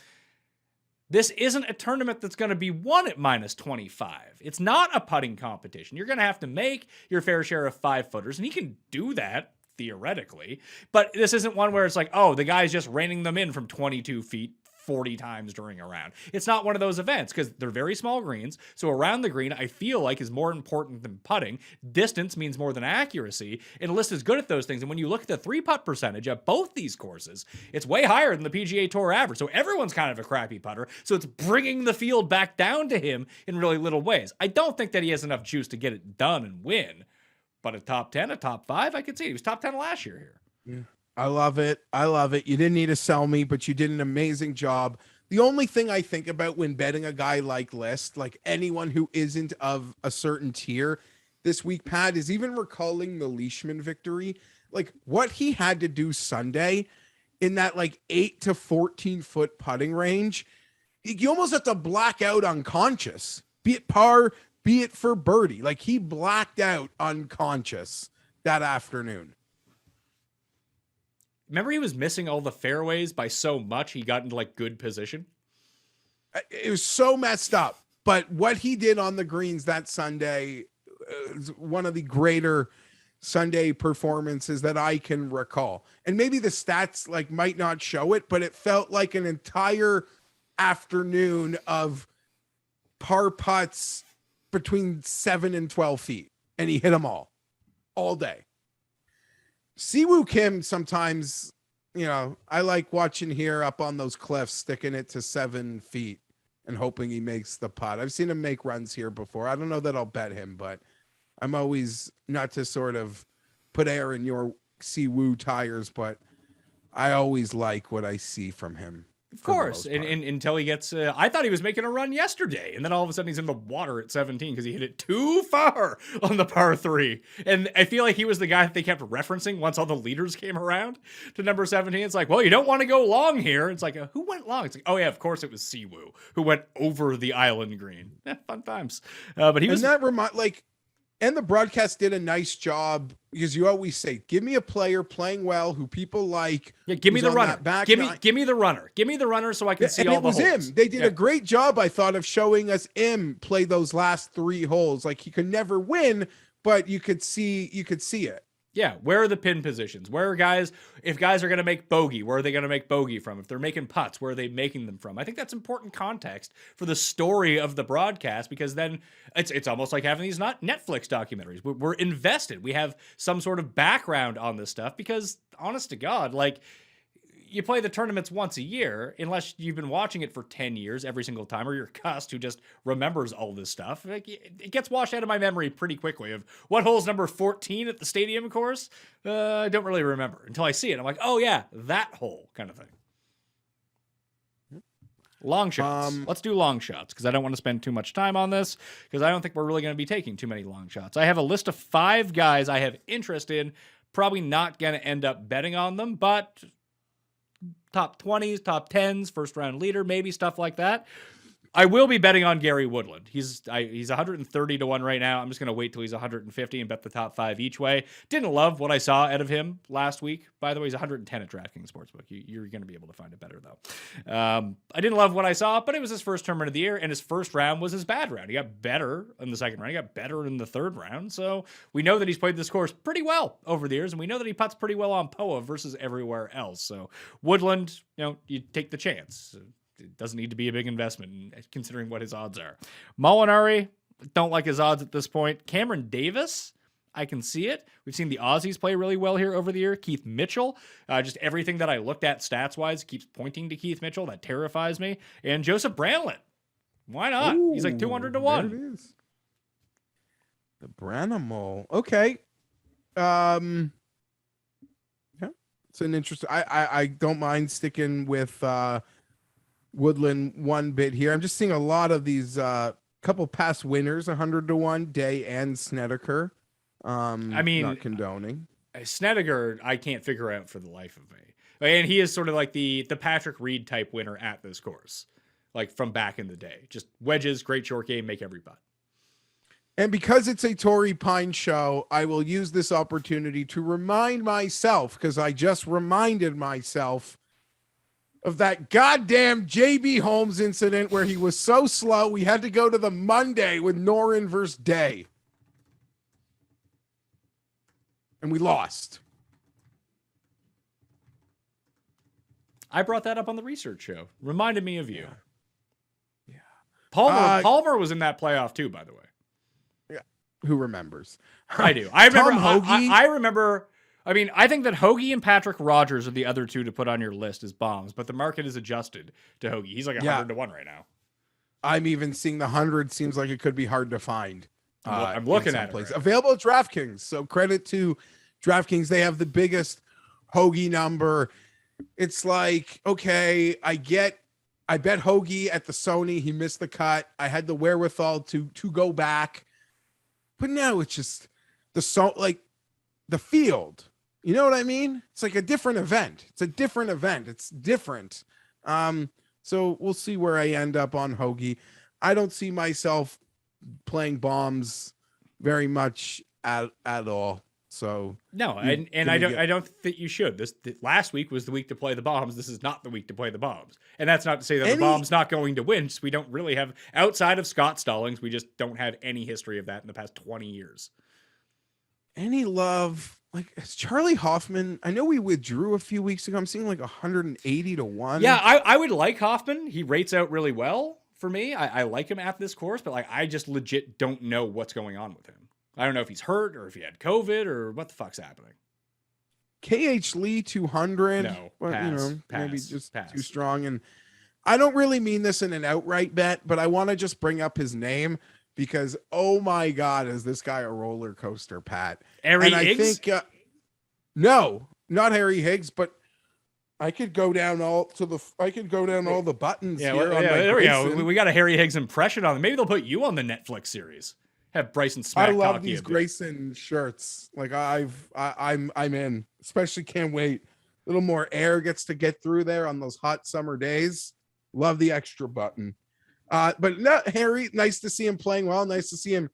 S3: this isn't a tournament that's going to be won at minus 25. It's not a putting competition. You're going to have to make your fair share of 5-footers, and he can do that theoretically. But this isn't one where it's like, oh, the guy's just reining them in from 22 feet 40 times during a round. It's not one of those events because they're very small greens. So around the green, I feel like is more important than putting. Distance means more than accuracy. And List is good at those things. And when you look at the 3-putt percentage at both these courses, it's way higher than the PGA Tour average. So everyone's kind of a crappy putter. So it's bringing the field back down to him in really little ways. I don't think that he has enough juice to get it done and win. But a top 10, a top 5, I could see. He was top 10 last year here.
S4: Yeah. I love it. I love it. You didn't need to sell me, but you did an amazing job. The only thing I think about when betting a guy like List, like anyone who isn't of a certain tier this week, Pat, is even recalling the Leishman victory. Like what he had to do Sunday in that like 8 to 14 foot putting range, you almost have to black out unconscious, be it par, be it for birdie. Like he blacked out unconscious that afternoon.
S3: Remember he was missing all the fairways by so much he got into like good position?
S4: It was so messed up. But what he did on the greens that Sunday is one of the greater Sunday performances that I can recall. And maybe the stats like might not show it, but it felt like an entire afternoon of par putts between 7 and 12 feet. And he hit them all day. Siwoo Kim sometimes, you know, I like watching here up on those cliffs, sticking it to 7 feet and hoping he makes the putt. I've seen him make runs here before. I don't know that I'll bet him, but I'm always not to sort of put air in your Siwoo tires, but I always like what I see from him.
S3: Of course, and until he gets, I thought he was making a run yesterday, and then all of a sudden he's in the water at 17 because he hit it too far on the par 3. And I feel like he was the guy that they kept referencing once all the leaders came around to number 17. It's like, well, you don't want to go long here. It's like, who went long? It's like, oh yeah, of course it was Siwoo who went over the island green. Fun times. But he was
S4: that and the broadcast did a nice job because you always say, give me a player playing well who people like.
S3: Yeah, give me the runner. Give me the runner. Give me the runner so I can see all the holes.
S4: Him. They did a great job, I thought, of showing us him play those last 3 holes. Like he could never win, but you could see it.
S3: Yeah, where are the pin positions? Where are guys, if guys are going to make bogey, where are they going to make bogey from? If they're making putts, where are they making them from? I think that's important context for the story of the broadcast because then it's almost like having these not Netflix documentaries. We're invested. We have some sort of background on this stuff because, honest to God, like, you play the tournaments once a year, unless you've been watching it for 10 years every single time, or you're Cust who just remembers all this stuff. Like, it gets washed out of my memory pretty quickly of what hole's number 14 at the stadium course. I don't really remember until I see it. I'm like, oh yeah, that hole kind of thing. Long shots. Let's do long shots because I don't want to spend too much time on this because I don't think we're really going to be taking too many long shots. I have a list of 5 guys I have interest in. Probably not going to end up betting on them, but top 20s, top 10s, first round leader, maybe stuff like that. I will be betting on Gary Woodland. He's 130 to 1 right now. I'm just going to wait till he's 150 and bet the top 5 each way. Didn't love what I saw out of him last week. By the way, he's 110 at DraftKings Sportsbook. You're going to be able to find it better, though. I didn't love what I saw, but it was his first tournament of the year, and his first round was his bad round. He got better in the second round. He got better in the third round. So we know that he's played this course pretty well over the years, and we know that he putts pretty well on POA versus everywhere else. So Woodland, you take the chance. It doesn't need to be a big investment considering what his odds are. Molinari, don't like his odds at this point. Cameron Davis, I can see it. We've seen the Aussies play really well here over the year. Keith Mitchell, just everything that I looked at stats-wise keeps pointing to Keith Mitchell. That terrifies me. And Joseph Bramlett. Why not?
S4: Ooh,
S3: he's like 200 to 1.
S4: There it is. The Branimal. Okay. Yeah. It's an interesting. I don't mind sticking with Woodland one bit here. I'm just seeing a lot of these couple past winners 100 to 1, Day and Snedeker. I mean, not condoning.
S3: Snedeker, I can't figure out for the life of me. And he is sort of like the Patrick Reed type winner at this course, like from back in the day. Just wedges, great short game, make every putt.
S4: And because it's a Torrey Pines show, I will use this opportunity to remind myself, because I just reminded myself of that goddamn JB Holmes incident where he was so slow we had to go to the Monday with Norin versus Day. And we lost.
S3: I brought that up on the research show. Reminded me of you.
S4: Yeah.
S3: Palmer was in that playoff too, by the way.
S4: Yeah. Who remembers?
S3: I do. I remember.
S4: Tom Hoagie.
S3: I remember. I mean, I think that Hoagie and Patrick Rogers are the other two to put on your list as bombs, but the market is adjusted to Hoagie. He's like 100 to 1 right now.
S4: I'm even seeing the 100 seems like it could be hard to find.
S3: I'm looking at it.
S4: Right. Available at DraftKings. So credit to DraftKings. They have the biggest Hoagie number. It's like, okay, I bet Hoagie at the Sony. He missed the cut. I had the wherewithal to go back. But now it's just the field. You know what I mean? It's like a different event. It's different. So we'll see where I end up on Hoagie. I don't see myself playing bombs very much at all. So
S3: no, and I don't think you should. Last week was the week to play the bombs. This is not the week to play the bombs. And that's not to say that the bombs not going to win. Just we don't really have, outside of Scott Stallings, we just don't have any history of that in the past 20 years.
S4: Any love? Like, it's Charlie Hoffman. I know we withdrew a few weeks ago. I'm seeing like 180 to 1.
S3: Yeah, I would like Hoffman. He rates out really well for me. I like him at this course, but like I just legit don't know what's going on with him. I don't know if he's hurt or if he had COVID or what the fuck's happening.
S4: KH Lee 200.
S3: No,
S4: but,
S3: pass,
S4: maybe just
S3: pass.
S4: too strong. And I don't really mean this in an outright bet, but I want to just bring up his name because, oh my God, is this guy a roller coaster, Pat?
S3: Harry
S4: Higgs? I think, no, not Harry Higgs, but I could go down all the buttons
S3: yeah,
S4: here.
S3: Well, yeah, there we go. We got a Harry Higgs impression on them. Maybe they'll put you on the Netflix series. Have Bryson smack.
S4: I love these Grayson shirts. Like I'm in. Especially can't wait. A little more air gets to get through there on those hot summer days. Love the extra button. But no, Harry, nice to see him playing well. Nice to see him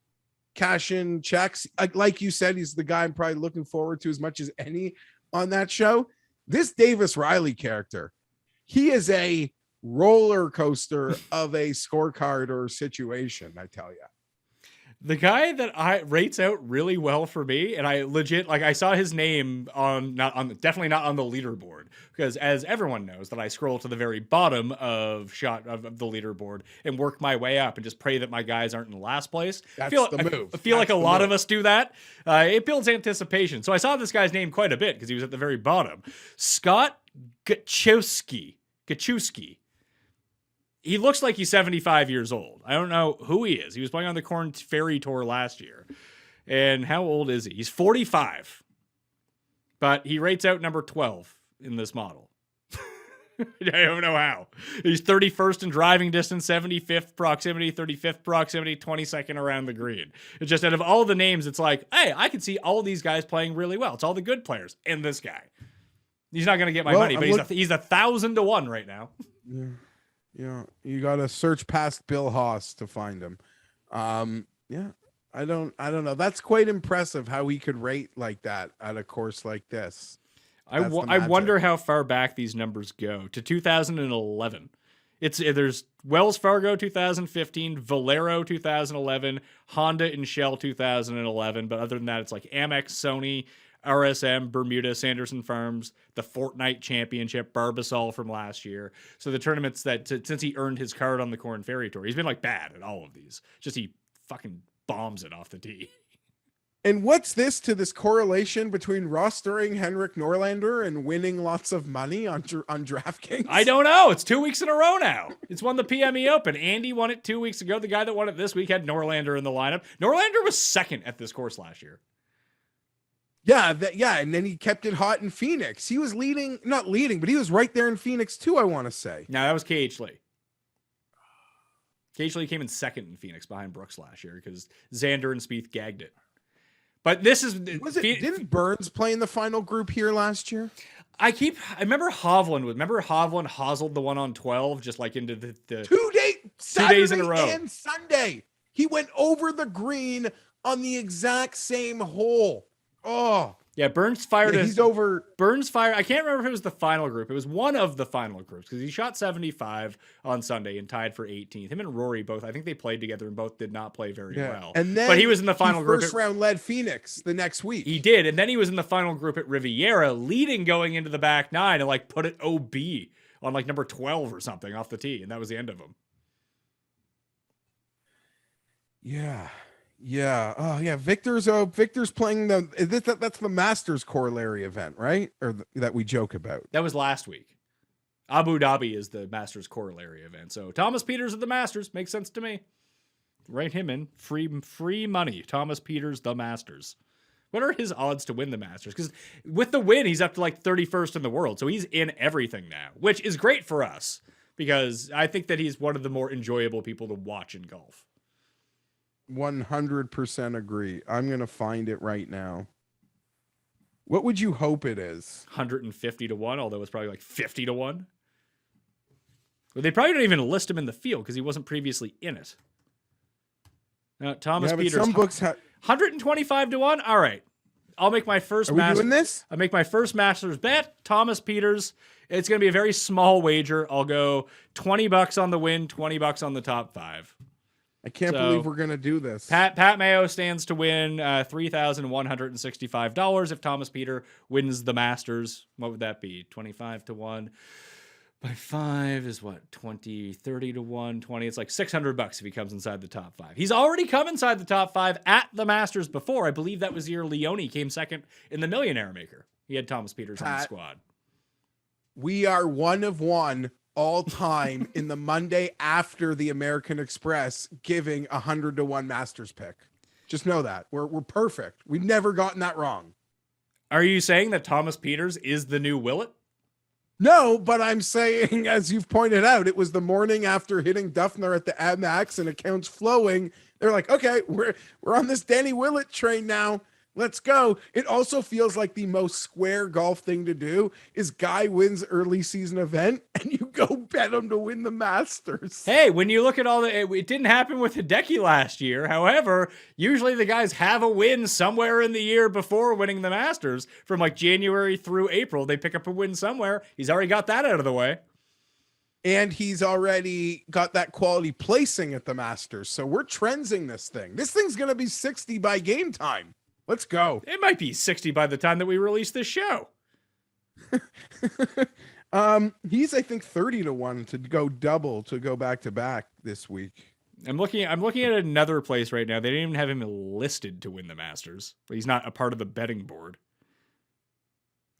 S4: cash in checks. Like you said, he's the guy I'm probably looking forward to as much as any on that show. This Davis Riley character, he is a roller coaster of a scorecard or situation, I tell you.
S3: The guy that I rates out really well for me, and I legit, like I saw his name definitely not on the leaderboard, because as everyone knows that I scroll to the very bottom of the leaderboard and work my way up and just pray that my guys aren't in last place.
S4: That's the move.
S3: I feel like a lot of us do that. It builds anticipation. So I saw this guy's name quite a bit because he was at the very bottom. Scott Gachowski. He looks like he's 75 years old. I don't know who he is. He was playing on the Korn Ferry Tour last year. And how old is he? He's 45. But he rates out number 12 in this model. I don't know how. He's 31st in driving distance, 75th proximity, 35th proximity, 22nd around the green. It's just out of all the names, it's like, hey, I can see all these guys playing really well. It's all the good players and this guy. He's not going to get my money, but he's 1,000 to 1 right now.
S4: Yeah. Yeah, you got to search past Bill Haas to find him. Yeah, I don't know. That's quite impressive how he could rate like that at a course like this.
S3: I wonder how far back these numbers go to 2011. There's Wells Fargo 2015, Valero 2011, Honda and Shell 2011, but other than that, it's like Amex, Sony, RSM, Bermuda, Sanderson Farms, the Fortnite Championship, Barbasol from last year. So the tournaments that since he earned his card on the Korn Ferry Tour, he's been like bad at all of these. Just he fucking bombs it off the tee.
S4: And what's this to this correlation between rostering Henrik Norlander and winning lots of money on DraftKings?
S3: I don't know. It's 2 weeks in a row now. It's won the PME Open. Andy won it 2 weeks ago. The guy that won it this week had Norlander in the lineup. Norlander was second at this course last year.
S4: Yeah, and then he kept it hot in Phoenix. He was not leading, but he was right there in Phoenix too, I want to say.
S3: No, that was KH Lee. KH Lee came in second in Phoenix behind Brooks last year because Xander and Spieth gagged it. But
S4: didn't Burns play in the final group here last year?
S3: I remember Hovland hossled the one on 12 just like into the
S4: 2
S3: days in a row.
S4: And Sunday. He went over the green on the exact same hole. Oh,
S3: yeah. Burns fired.
S4: He's over.
S3: Burns fired. I can't remember if it was the final group. It was one of the final groups because he shot 75 on Sunday and tied for 18th. Him and Rory both. I think they played together and both did not play very well.
S4: And then,
S3: but he was in the final group.
S4: First round led Phoenix the next week.
S3: He did, and then he was in the final group at Riviera, leading going into the back nine and like put it OB on like number 12 or something off the tee, and that was the end of him.
S4: Yeah. Yeah. Oh, yeah. Victor's playing that's the Masters corollary event, right? Or that we joke about.
S3: That was last week. Abu Dhabi is the Masters corollary event. So Thomas Peters at the Masters makes sense to me. Write him in. Free money. Thomas Peters, the Masters. What are his odds to win the Masters? Because with the win, he's up to like 31st in the world. So he's in everything now, which is great for us because I think that he's one of the more enjoyable people to watch in golf.
S4: 100% agree. I'm going to find it right now. What would you hope it is?
S3: 150 to 1, although it's probably like 50 to 1. Well, they probably don't even list him in the field because he wasn't previously in it. Thomas Peters.
S4: Some books
S3: 125 to 1. All right. I'll make my first
S4: doing this?
S3: I'll make my first Masters bet. Thomas Peters. It's going to be a very small wager. I'll go $20 on the win, $20 on the top 5.
S4: I can't believe we're going to do this.
S3: Pat Mayo stands to win $3,165 if Thomas Peter wins the Masters. What would that be? 25 to 1 by 5 is what? 20, 30 to 1, 20. It's like $600 if he comes inside the top 5. He's already come inside the top 5 at the Masters before. I believe that was the year Leone came second in the Millionaire Maker. He had Thomas Peters on the squad.
S4: We are one of one all time in the Monday after the American Express giving 100 to 1 Masters pick. Just know that we're perfect. We've never gotten that wrong.
S3: Are you saying that Thomas Peters is the new Willett?
S4: No, but I'm saying, as you've pointed out, it was the morning after hitting Duffner at the AMEX and accounts flowing. They're like, okay, we're on this Danny Willett train now. Let's go. It also feels like the most square golf thing to do is guy wins early season event and you go bet him to win the Masters.
S3: Hey, when you look at all it didn't happen with Hideki last year. However, usually the guys have a win somewhere in the year before winning the Masters. From like January through April, they pick up a win somewhere. He's already got that out of the way.
S4: And he's already got that quality placing at the Masters. So we're trending this thing. This thing's going to be 60 by game time. Let's go.
S3: It might be 60 by the time that we release this show.
S4: He's I think 30 to 1 to go double to go back to back this week.
S3: I'm looking at another place right now. They didn't even have him listed to win the Masters. But he's not a part of the betting board.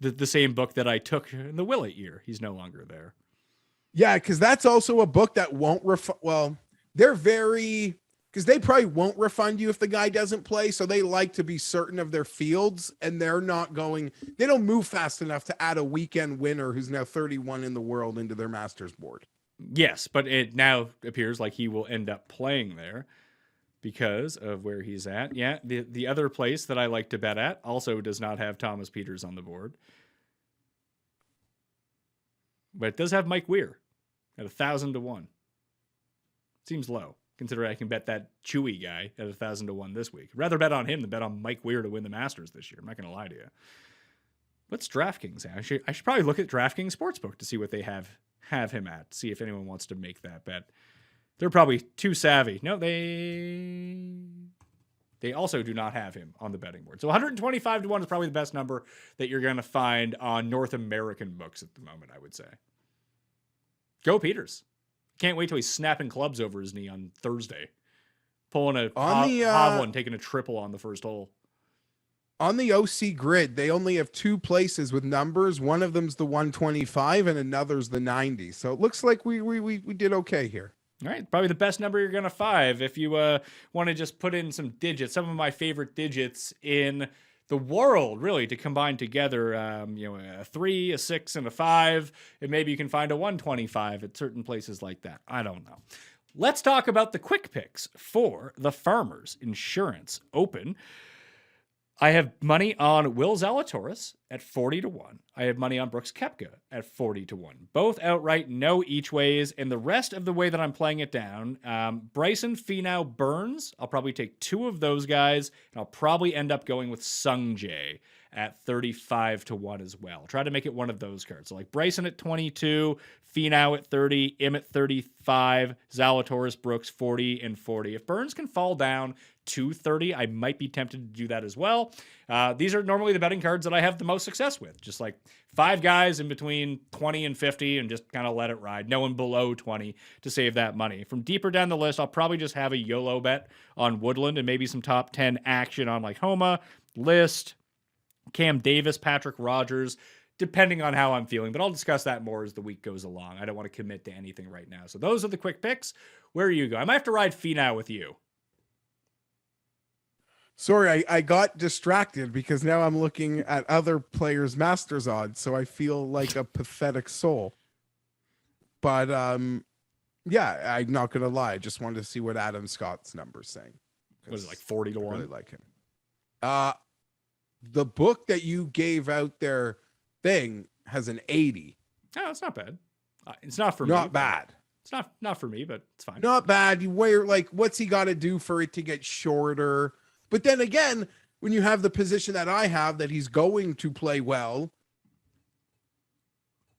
S3: The same book that I took in the Willett year. He's no longer there.
S4: Yeah, because that's also a book that won't they're very because they probably won't refund you if the guy doesn't play. So they like to be certain of their fields and they don't move fast enough to add a weekend winner who's now 31 in the world into their Masters board.
S3: Yes, but it now appears like he will end up playing there because of where he's at. Yeah, the other place that I like to bet at also does not have Thomas Peters on the board. But it does have Mike Weir at 1,000 to 1. Seems low. Considering I can bet that Chewy guy at 1,000 to 1 this week. I'd rather bet on him than bet on Mike Weir to win the Masters this year. I'm not going to lie to you. What's DraftKings at? I should probably look at DraftKings Sportsbook to see what they have him at. See if anyone wants to make that bet. They're probably too savvy. No, they also do not have him on the betting board. So 125 to 1 is probably the best number that you're going to find on North American books at the moment, I would say. Go Peters. Can't wait till he's snapping clubs over his knee on Thursday. Pulling a Hovland, taking a triple on the first hole.
S4: On the OC grid, they only have 2 places with numbers. One of them's the 125 and another's the 90. So it looks like we did okay here.
S3: All right, probably the best number you're going to find. If you want to just put in some digits, some of my favorite digits in the world, really, to combine together, a 3, a 6, and a 5, and maybe you can find a 125 at certain places like that. I don't know. Let's talk about the quick picks for the Farmers Insurance Open. I have money on Will Zalatoris at 40 to 1. I have money on Brooks Koepka at 40 to 1. Both outright, no each ways. And the rest of the way that I'm playing it down, Bryson, Finau, Burns, I'll probably take 2 of those guys. And I'll probably end up going with Sung Jae at 35 to 1 as well. Try to make it one of those cards. So like Bryson at 22, Finau at 30, Im at 35, Zalatoris, Brooks 40 and 40. If Burns can fall down to 30, I might be tempted to do that as well. These are normally the betting cards that I have the most most success with. Just like 5 guys in between 20 and 50 and just kind of let it ride. No one below 20 to save that money. From deeper down the list, I'll probably just have a YOLO bet on Woodland and maybe some top 10 action on like Homa, List, Cam Davis, Patrick Rogers, depending on how I'm feeling. But I'll discuss that more as the week goes along. I don't want to commit to anything right now. So those are the quick picks. Where are you going? I might have to ride Finau with you.
S4: Sorry, I got distracted because now I'm looking at other players' Masters odds, so I feel like a pathetic soul. But yeah, I'm not gonna lie. I just wanted to see what Adam Scott's number's saying.
S3: Was it like 40 to 1?
S4: I really like him. The book that you gave out there thing has an 80.
S3: Oh, it's not bad. It's not for me.
S4: Not bad.
S3: It's not for me, but it's fine.
S4: Not bad. You wear like, what's he got to do for it to get shorter? But then again, when you have the position that I have, that he's going to play well,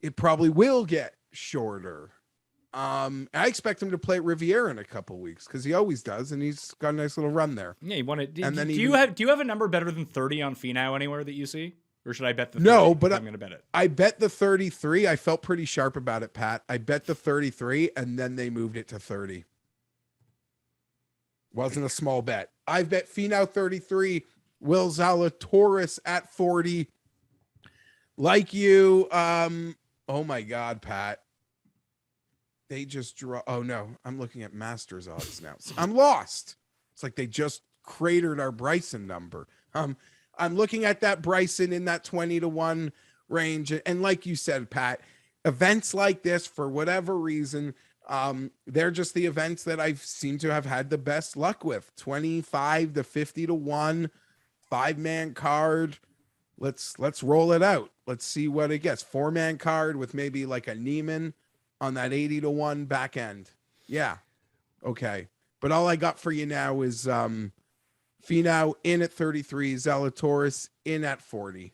S4: it probably will get shorter. I expect him to play at Riviera in a couple weeks because he always does, and he's got a nice little run there.
S3: Yeah, you want it.
S4: And then
S3: do you have a number better than 30 on Finau anywhere that you see, or should I bet the 30?
S4: No? But
S3: I'm going to bet it.
S4: I bet the 33. I felt pretty sharp about it, Pat. I bet the 33, and then they moved it to 30. Wasn't a small bet. I bet Finau 33, Will Zalatoris at 40. Like you, oh my God, Pat. They just draw. Oh no, I'm looking at Masters odds now. I'm lost. It's like they just cratered our Bryson number. I'm looking at that Bryson in that 20 to 1 range. And like you said, Pat, events like this, for whatever reason, they're just the events that I seem to have had the best luck with. 25 to 50 to 1, 5-man card. Let's roll it out. Let's see what it gets. 4-man card with maybe like a Neiman on that 80 to 1 back end. Yeah. Okay. But all I got for you now is Finau in at 33, Zalatoris in at 40.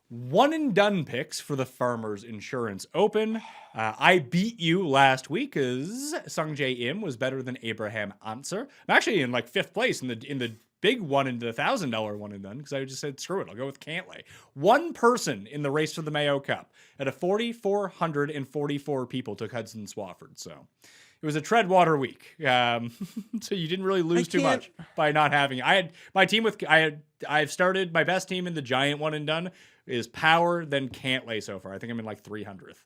S3: One and done picks for the Farmers Insurance Open. I beat you last week because Sung Jae Im was better than Abraham Ancer. I'm actually in like 5th place in the big one into the $1,000 one and done because I just said screw it, I'll go with Cantlay. One person in the race for the Mayo Cup at a 4,444 people took Hudson Swafford. So it was a treadwater week. So you didn't really lose too much by not having it. I had my team with I've started my best team in the giant one and done is Power, then Cantlay so far. I think I'm in like 300th.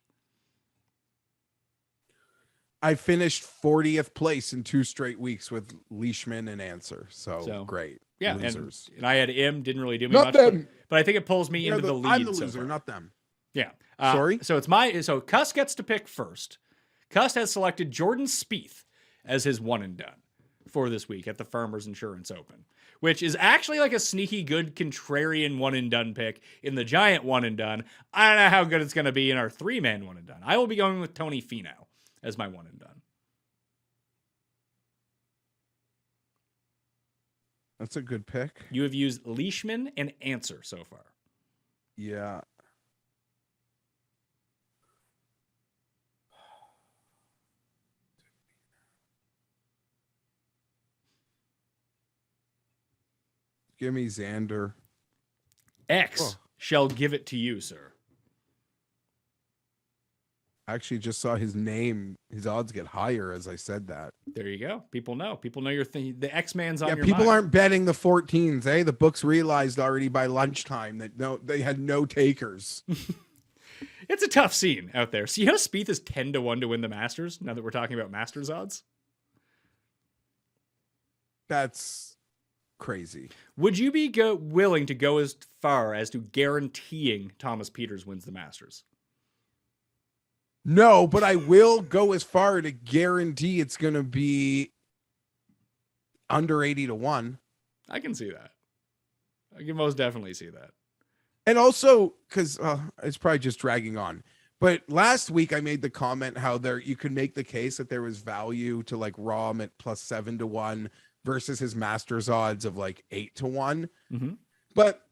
S4: I finished 40th place in 2 straight weeks with Leishman and Ancer. So great.
S3: Yeah.
S4: Losers.
S3: And I had Im, didn't really do me
S4: Not
S3: much.
S4: them.
S3: But I think it pulls me into the lead.
S4: I'm the
S3: so
S4: loser,
S3: far.
S4: not them.
S3: Yeah.
S4: Sorry?
S3: So so Cuss gets to pick first. Cuss has selected Jordan Spieth as his one and done for this week at the Farmers Insurance Open, which is actually like a sneaky good contrarian one and done pick in the giant one and done. I don't know how good it's going to be in our 3-man one and done. I will be going with Tony Finau as my one and done.
S4: That's a good pick.
S3: You have used Leishman and Ancer so far.
S4: Yeah. Give me Xander.
S3: X shall give it to you, sir.
S4: I actually just saw his name. His odds get higher as I said that.
S3: There you go. People know. People know your thing. The X-Man's on your
S4: Yeah, people
S3: mind.
S4: aren't betting the 14s, eh? The books realized already by lunchtime that they had no takers.
S3: It's a tough scene out there. So you know Spieth is 10 to 1 to win the Masters, now that we're talking about Masters odds?
S4: That's crazy.
S3: Would you be willing to go as far as to guaranteeing Thomas Pieters wins the Masters?
S4: No, but I will go as far to guarantee it's going to be under 80 to 1.
S3: I can see that. I can most definitely see that.
S4: And also, because it's probably just dragging on. But last week I made the comment how you could make the case that there was value to like Rahm at plus 7 to 1 versus his Masters odds of like 8 to 1.
S3: Mm-hmm.
S4: But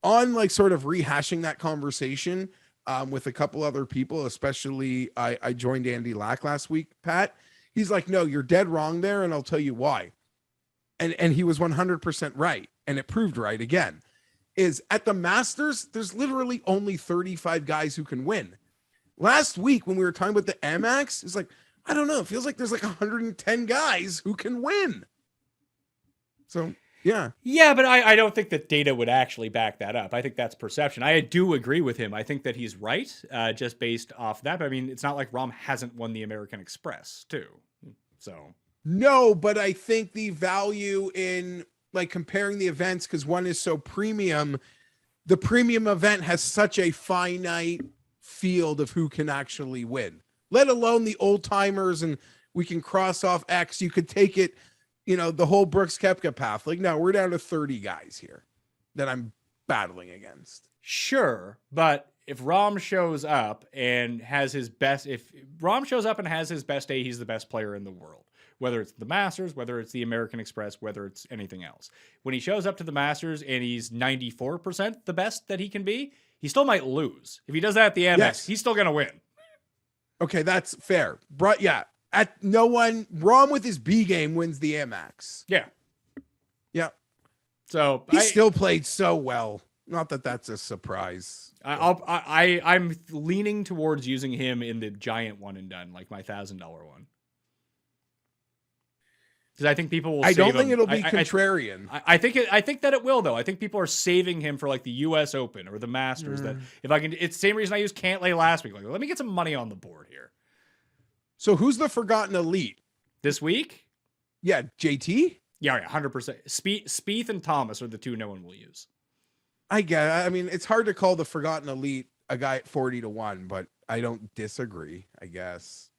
S4: on like sort of rehashing that conversation with a couple other people, especially I joined Andy Lack last week, Pat. He's like, no, you're dead wrong there. And I'll tell you why. And he was 100% right. And it proved right again. is at the Masters, there's literally only 35 guys who can win. Last week when we were talking about the AMEX, it's like, I don't know, it feels like there's like 110 guys who can win. So, yeah.
S3: Yeah, but I don't think that data would actually back that up. I think that's perception. I do agree with him. I think that he's right, just based off that. But I mean, it's not like Rahm hasn't won the American Express, too. So.
S4: No, but I think the value in like comparing the events, because one is so premium, the premium event has such a finite field of who can actually win, let alone the old timers. And we can cross off X. You could take it, the whole Brooks Koepka path. Like, no, we're down to 30 guys here that I'm battling against.
S3: Sure. But if Rahm shows up and has his best, day, he's the best player in the world. Whether it's the Masters, whether it's the American Express, whether it's anything else. When he shows up to the Masters and he's 94% the best that he can be, he still might lose. If he does that at the AMEX, he's still going to win. Okay,
S4: that's fair. Rahm with his B game wins the AMEX.
S3: Yeah.
S4: Yeah.
S3: So
S4: he still played so well. Not that that's a surprise.
S3: I'm leaning towards using him in the giant one and done, like my $1,000 one. Because I think people will.
S4: I don't think it'll be contrarian.
S3: I think that it will, though. I think people are saving him for like the U.S. Open or the Masters. That if I can, it's the same reason I used Cantlay last week. Like, let me get some money on the board here.
S4: So who's the forgotten elite
S3: this week?
S4: Yeah, JT.
S3: Yeah, 100%. Spieth and Thomas are the two no one will use.
S4: I mean, it's hard to call the forgotten elite a guy at 40-1, but I don't disagree. I guess,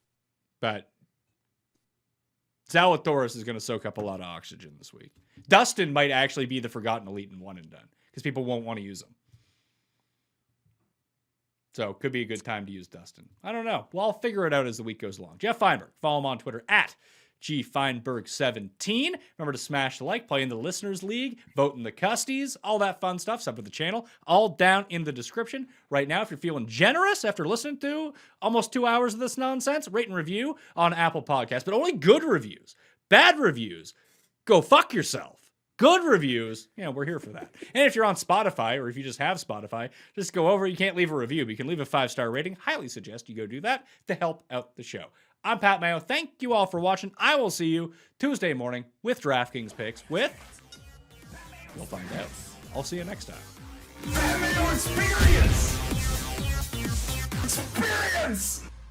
S3: but. Zalatoris is going to soak up a lot of oxygen this week. Dustin might actually be the forgotten elite in one and done because people won't want to use him. So could be a good time to use Dustin. I don't know. Well, I'll figure it out as the week goes along. Geoff Fienberg. Follow him on Twitter at GFienberg17. Remember to smash the like, play in the Listeners League, vote in the Custys, all that fun stuff. Sub to the channel, all down in the description. Right now, if you're feeling generous after listening to almost 2 hours of this nonsense, rate and review on Apple Podcasts, but only good reviews. Bad reviews, go fuck yourself. Good reviews, we're here for that. And if you're on Spotify, or if you just have Spotify, just go over. You can't leave a review, but you can leave a 5-star rating. Highly suggest you go do that to help out the show. I'm Pat Mayo. Thank you all for watching. I will see you Tuesday morning with DraftKings picks with... You'll find out. I'll see you next time.
S2: Mayo Experience! Experience!